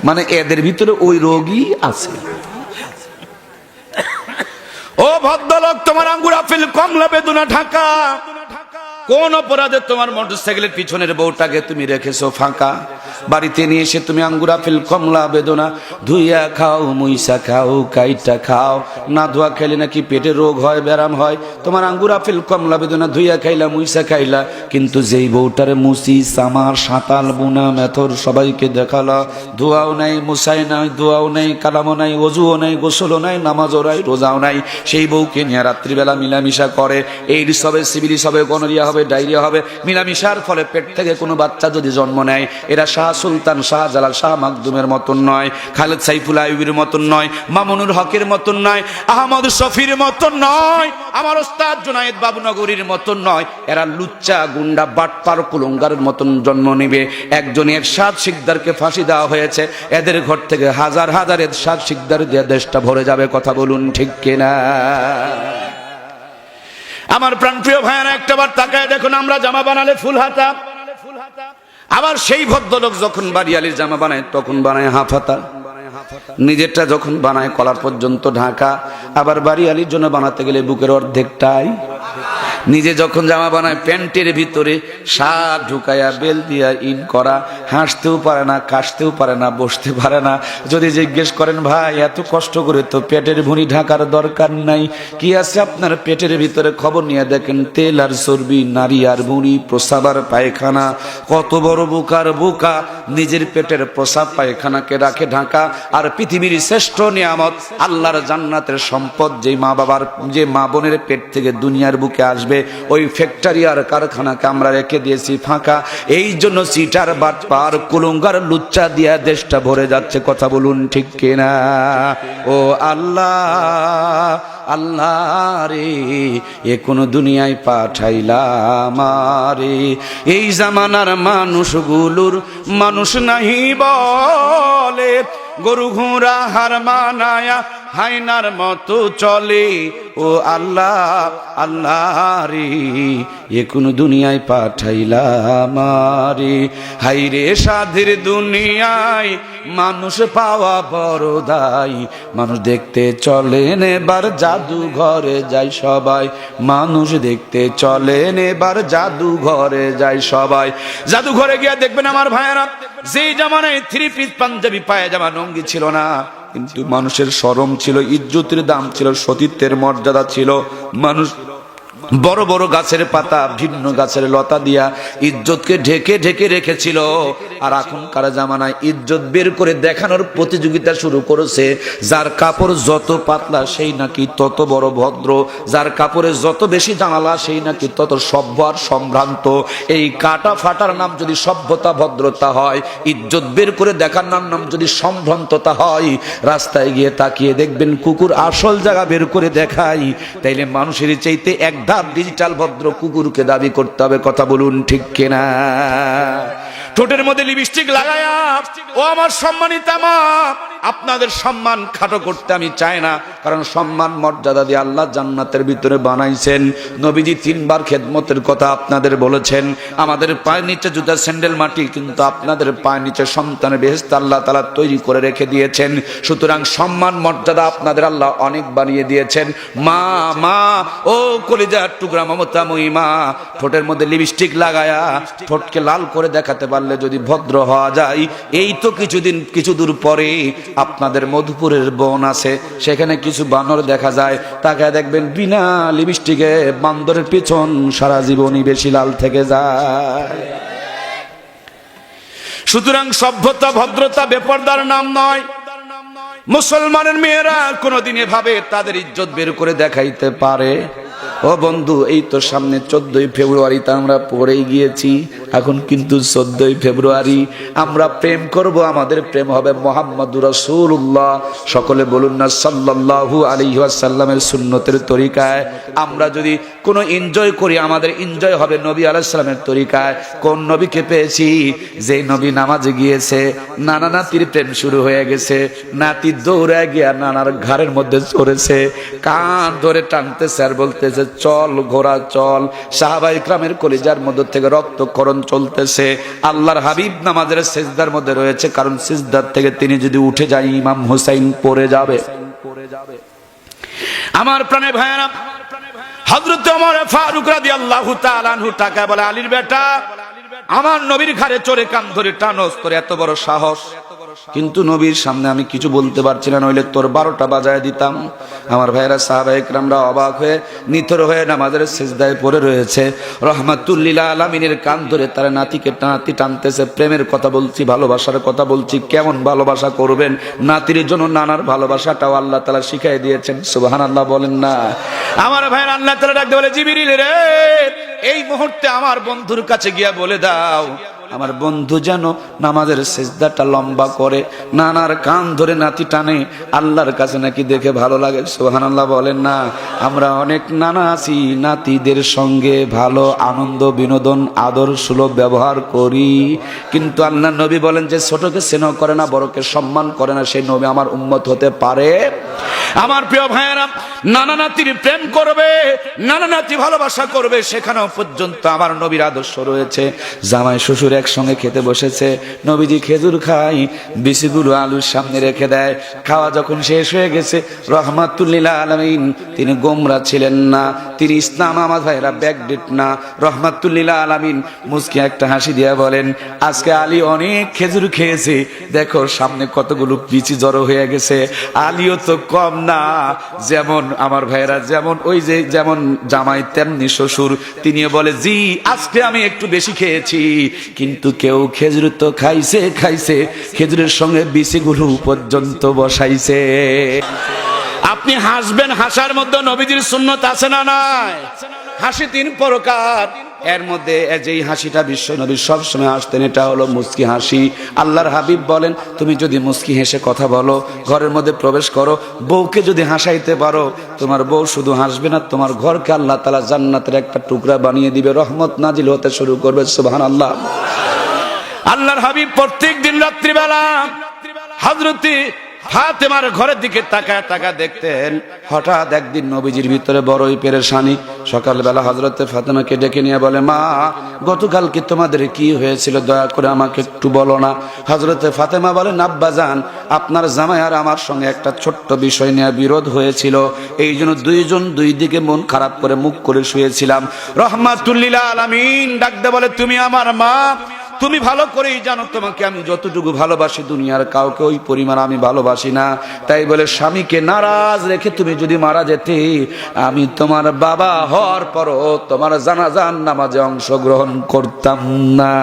মানে এদের ভিতরে ওই রোগী আছে। ও ভদ্রলোক, তোমার আঙ্গুর, আপেল, কমলা, বেদনা ঢাকা, কোন অপরাধে তোমার মোটরসাইকেলের পিছনের বউটাকে তুমি রেখেছো ফাঁকা? বাড়িতে নিয়ে এসে তুমি আঙ্গুর, আপেল, কমলা, বেদনা ধুইয়া খাও, মুইসা খাও, কাইটা খাও। না ধোয়া খাইলে নাকি পেটে রোগ হয়, ব্যারাম হয়। তোমার আঙ্গুর, আপেল, কমলা, বেদনা ধুইয়া খাইলা, মুইসা খাইলা, কিন্তু যেই বউটারে মুসি, সামার, সাঁতাল, বুনা, মেথর সবাইকে দেখালা, ধোয়াও নাই, মুসাই নাই, ধোয়াও নাই, কালামও নাই, অজুও নাই, গোসলও নাই, নামাজও নাই, রোজাও নাই, সেই বউকে নিয়ে রাত্রিবেলা মিলামিশা করে। এইডস হবে, সিভিলিস হবে, গনোরিয়া হবে, ডায়রিয়া হবে। মিলামিশার ফলে পেট থেকে কোনো বাচ্চা যদি জন্ম নেয়, এরা শাহ সুলতান, শাহ জালাল, শাহ মাকদুমের মতন নয়, খালেদ সাইফুল আইয়ুবীর মতন নয়, মামুনুর হকের মতন নয়, আহমদ শফির মতন নয়, আমার ওস্তাদ জুনায়েদ বাবুনগরীর মতন নয়। এরা লুচ্চা, গুন্ডা, বাটপার, কুলঙ্গারের মতন জন্ম নেবে। একজন এরশাদ শিকদারকে ফাঁসি দেওয়া হয়েছে, এদের ঘর থেকে হাজার হাজার এরশাদ শিকদার দিয়ে দেশটা ভরে যাবে। কথা বলুন ঠিক কিনা? আমার প্রাণপ্রিয় ভাইয়েরা, একটাবার তাকায় দেখুন, আমরা জামা বানালে ফুল হাতা, আবার সেই ভদ্রলোক যখন বাড়িয়ালির জামা বানায় তখন বানায় হাফ হাতা। নিজেরটা যখন বানায় কলার পর্যন্ত ঢাকা, আবার বাড়িয়ালির জন্য বানাতে গেলে বুকের অর্ধেকটাই। নিজে যখন জামা বানায় প্যান্টের ভিতরে শার্ট ঢুকাইয়া বেল দিয়া ইন করা, হাসতেও পারে না, কাশতেও পারে না, বসতে পারে না। যদি জিজ্ঞেস করেন ভাই এত কষ্ট করে তো পেটের ভুঁড়ি ঢাকার দরকার নাই, কি আছে আপনার পেটের ভিতরে? খবর নিয়ে দেখেন, তেল আর চর্বি, নারী আর ভুঁড়ি, প্রস্রাব আর পায়খানা। কত বড় বোকার বোকা, নিজের পেটের প্রস্রাব পায়খানাকে রাখে ঢাকা। আর পৃথিবীর শ্রেষ্ঠ নিয়ামত আল্লাহর জান্নাতের সম্পদ, যে মা বাবার, যে মা বোনের পেট থেকে দুনিয়ার বুকে আসবে, ওই ফ্যাক্টরি আর কারখানাকে আমরা রেখে দিয়েছি ফাঁকা। এই জন্য সিটার, বাটপার, কুলঙ্গার, লুচ্চা দিয়া দেশটা ভরে যাচ্ছে। কথা বলুন ঠিক কিনা? ও আল্লাহ, আল্লাহ রে, এ কোন দুনিয়ায় পাঠাইলা আমারে? এই জামানার মানুষগুলোর মানুষ নাহি বলে, গরু ঘোড়া হার মানায়া হাইনার মতো চলে। ও আল্লাহ, আল্লাহ রে, এ কোন দুনিয়ায় পাঠাইলা আমারে? হাইরে সাধের দুনিয়ায় মানুষ পাওয়া বড় দায়। মানুষ দেখতে চলেন এবার জাদু ঘরে যায় সবাই, মানুষ দেখতে চলেন এবার জাদু ঘরে যায় সবাই। জাদু ঘরে গিয়ে দেখবেন আমার ভাইয়েরা, যেই জামানায় 3 পিস পাঞ্জাবি পায়জামা লুঙ্গি ছিল না, কিন্তু মানুষের শরম ছিল, ইজ্জতের দাম ছিল, সতীত্বের মর্যাদা ছিল। মানুষ বড় বড় গাছের পাতা, ভিন্ন গাছের লতা দিয়া ইজ্জতকে ঢেকে ঢেকে রেখেছিল। আর এখনকার জামানায় ইজ্জত বের করে দেখানোর প্রতিযোগিতা শুরু করেছে। যার কাপড় যত পাতলা সেই নাকি তত বড় ভদ্র, যার কাপড়ে যত বেশি জানালা সেই নাকি তত সভ্য আর সম্ভ্রান্ত। এই কাটা ফাটার নাম যদি সভ্যতা, ভদ্রতা হয়, ইজ্জত বের করে দেখানোর নাম যদি সম্ভ্রান্ততা হয়, রাস্তায় গিয়ে তাকিয়ে দেখবেন কুকুর আসল জায়গা বের করে দেখাই, তাইলে মানুষের চাইতে এক ধাপ ডিজিটাল ভদ্র কুকুরকে দাবি করতে হবে। কথা বলুন ঠিক কিনা? ঠোঁটের মধ্যে লিপস্টিক লাগায়া, ও আমার সম্মানিতা মা, আপনাদের সম্মান খাটো করতে আমি চাই না, কারণ সম্মান মর্যাদা দিয়ে আল্লাহ জান্নাতের ভিতরে বানাইছেন। নবীজি 3 বার খেদমতের কথা আপনাদের বলেছেন। আমাদের পায়ের নিচে জুতা স্যান্ডেল মাটি, কিন্তু আপনাদের পায়ের নিচে সন্তানের বেহেশত আল্লাহ তাআলা তৈরি করে রেখে দিয়েছেন। সুতরাং সম্মান মর্যাদা আপনাদের আল্লাহ অনেক বানিয়ে দিয়েছেন। মা মা ও কলিজার টুকরা মমতাময়ী মা, ঠোঁটের মধ্যে লিপস্টিক লাগায়া ঠোঁটকে লাল করে দেখাতে পারলে যদি ভদ্র হওয়া যায়, এই তো কিছু দূর পরে আপনাদের মধুপুরের বন আছে, সেখানে কিছু বানর দেখা যায়, তাকায় দেখবেন বিনা লিপস্টিকে বান্দরের পিছন সারা জীবনই বেশি লাল থেকে যায়। সুতরাং সভ্যতা ভদ্রতা বেপরদার নাম নয়। মুসলমানের মেয়েরা কোনদিন এভাবে তাদের ইজ্জত বের করে দেখাইতে পারে? ও বন্ধু, এই তো সামনে 14ই ফেব্রুয়ারিতে আমরা পড়েই গিয়েছি, এখন কিন্তু 14ই ফেব্রুয়ারি আমরা প্রেম করব, আমাদের প্রেম হবে মুহাম্মদুর রাসূলুল্লাহ, সকলে বলুন না সাল্লাল্লাহু আলাইহি ওয়াসাল্লামের সুন্নতের তরিকায়। আমরা যদি কোনো এনজয় করি, আমাদের এনজয় হবে নবী আলাইহিস সালামের তরিকায়। কোন নবীকে পেয়েছি? যেই নবী নামাজে গিয়েছে, নানা নাতির প্রেম শুরু হয়ে গেছে, নাতি দৌড়ে গিয়া নানার ঘাড়ের মধ্যে চড়েছে, কান ধরে টানতেছে আর বলতেছে চল ঘোড়া চল। সাহাবায়ে ইকরামের কলিজার মধ্য থেকে রক্তক্ষরণ চলতেছে। আল্লাহর হাবিব নামাজের সিজদার মধ্যে রয়েছে, কারণ সিজদার থেকে তিনি যদি উঠে যায় ইমাম হুসাইন পড়ে যাবে। আমার প্রাণের ভাইয়েরা, হযরত ওমর ফারুক রাদিয়াল্লাহু তাআলা আনহু টাকা বলে, আলীর বেটা আমার নবীর ঘাড়ে চড়ে কান ধরে টানস, তোর এত বড় সাহস। কিন্তু নবীর সামনে আমি কিছু বলতে পারছি না, নইলে তোর 12টা বাজায় দিতাম। আমার ভাইয়েরা সাহাবায়ে কেরামরা অবাক হয়ে নিথর হয়ে নামাজের সিজদায় পড়ে রয়েছে। রাহমাতুল লিল আলামিনের কান ধরে তার নাতিকে টানতেছে। প্রেমের কথা বলছি, ভালোবাসার কথা বলছি। কেমন ভালোবাসা করবেন? নাতির জন্য নানার ভালোবাসাটাও আল্লাহ তাআলা শিখিয়ে দিয়েছেন। সুবহানাল্লাহ বলেন না? আমার ভাইয়েরা, আল্লাহ তাআলা ডাকতে বলে, জিবরিল রে, এই মুহূর্তে আমার বন্ধুর কাছে গিয়া বলে দাও, আমার বন্ধু যেন নামাজের সিজদাটা লম্বা করে, নানার কান ধরে নাতি টানে। আল্লাহর কাছে নাকি দেখে ভালো লাগে। সুবহানাল্লাহ বলেন না? আমরা অনেক নানা আছি, নাতিদের সঙ্গে ভালো আনন্দ বিনোদন আদর সুলভ ব্যবহার করি, কিন্তু আল্লাহ নবী বলেন যে ছোটকে স্নেহ করে না, বড়কে সম্মান করে না, সেই নবী আমার উম্মত হতে পারে? আমার প্রিয় ভাইয়েরা, নানা নাতির প্রেম করবে, নানা নাতি ভালোবাসা করবে, সেখানেও পর্যন্ত আমার নবীর আদর্শ রয়েছে। জামাই শ্বশুর একসঙ্গে খেতে বসেছে, নবীজি খেজুর খায়, বিচিগুলো আলুর সামনে রেখে দেয়। খাওয়া যখন শেষ হয়ে গেছে, রাহমাতুল লিল আলামিন, তিনি গোমরা ছিলেন না, তিনি ইসলাম আমার ভাইরা ব্যাকডেট না। রাহমাতুল লিল আলামিন মুস্কি একটা হাসি দিয়ে বলেন, আজকে আলী অনেক খেজুর খেয়েছে, দেখো সামনে কতগুলো বিচি জড়ো হয়ে গেছে। আলীও তো কম না। যেমন আমার ভাইরা, যেমন ওই যে যেমন জামাই তেমনি শ্বশুর। তিনি বলে, জি আজকে আমি একটু বেশি খেয়েছি, কিন্তু কেউ খেজুর তো খাইছে, খেজুরের সঙ্গে বিচিগুলো পর্যন্ত বসাইছে। আপনি হাসবেন, হাসার মধ্যে নবীজির সুন্নত আছে না নাই? হাসি 3 প্রকার, এর মধ্যে যেই হাসিটা বিশ্ব নবী সবসময় হাসতেন, এটা হলো মুস্কি হাসি। আল্লাহর হাবিব বলেন, তুমি যদি মুস্কি হেসে কথা বলো, ঘরের মধ্যে প্রবেশ করো, বউকে যদি হাসাইতে পারো, তোমার বউ শুধু হাসবে না, তোমার ঘরকে আল্লাহ তাআলা জান্নাতের একটা টুকরা বানিয়ে দিবে, রহমত নাজিল হতে শুরু করবে। সুবহানাল্লাহ। আল্লাহর হাবিব প্রত্যেক দিন রাত্রিবেলা হযরতে ফাতেমার ঘরের দিকে তাকায় দেখতেন। হঠাৎ একদিন নবীজির ভিতরে বড়ই পেরেশানি। সকালবেলা হযরতে ফাতেমাকে ডেকে নিয়ে বলে, মা গতকালকে তোমাদের কি হয়েছিল, দয়া করে আমাকে একটু বলো না। হযরতে ফাতেমা বলেন, আব্বাজান, আপনার জামাই আর আমার সঙ্গে একটা ছোট্ট বিষয় নিয়ে বিরোধ হয়েছিল, এই জন্য দুইজন দুই দিকে মন খারাপ করে মুখ করে শুয়েছিলাম। রাহমাতুল লিল আলামিন ডাকতে বলে, তুমি আমার মা, তুমি ভালো করেই জানো তোমাকে আমি যতটুকু ভালোবাসি, দুনিয়ার কাউকে ওই পরিমাণ আমি ভালোবাসি না। তাই বলে স্বামীকে নারাজ রেখে তুমি যদি মারা যেতে, আমি তোমার বাবা হওয়ার পরও তোমার জানাজার নামাজে অংশগ্রহণ করতাম না।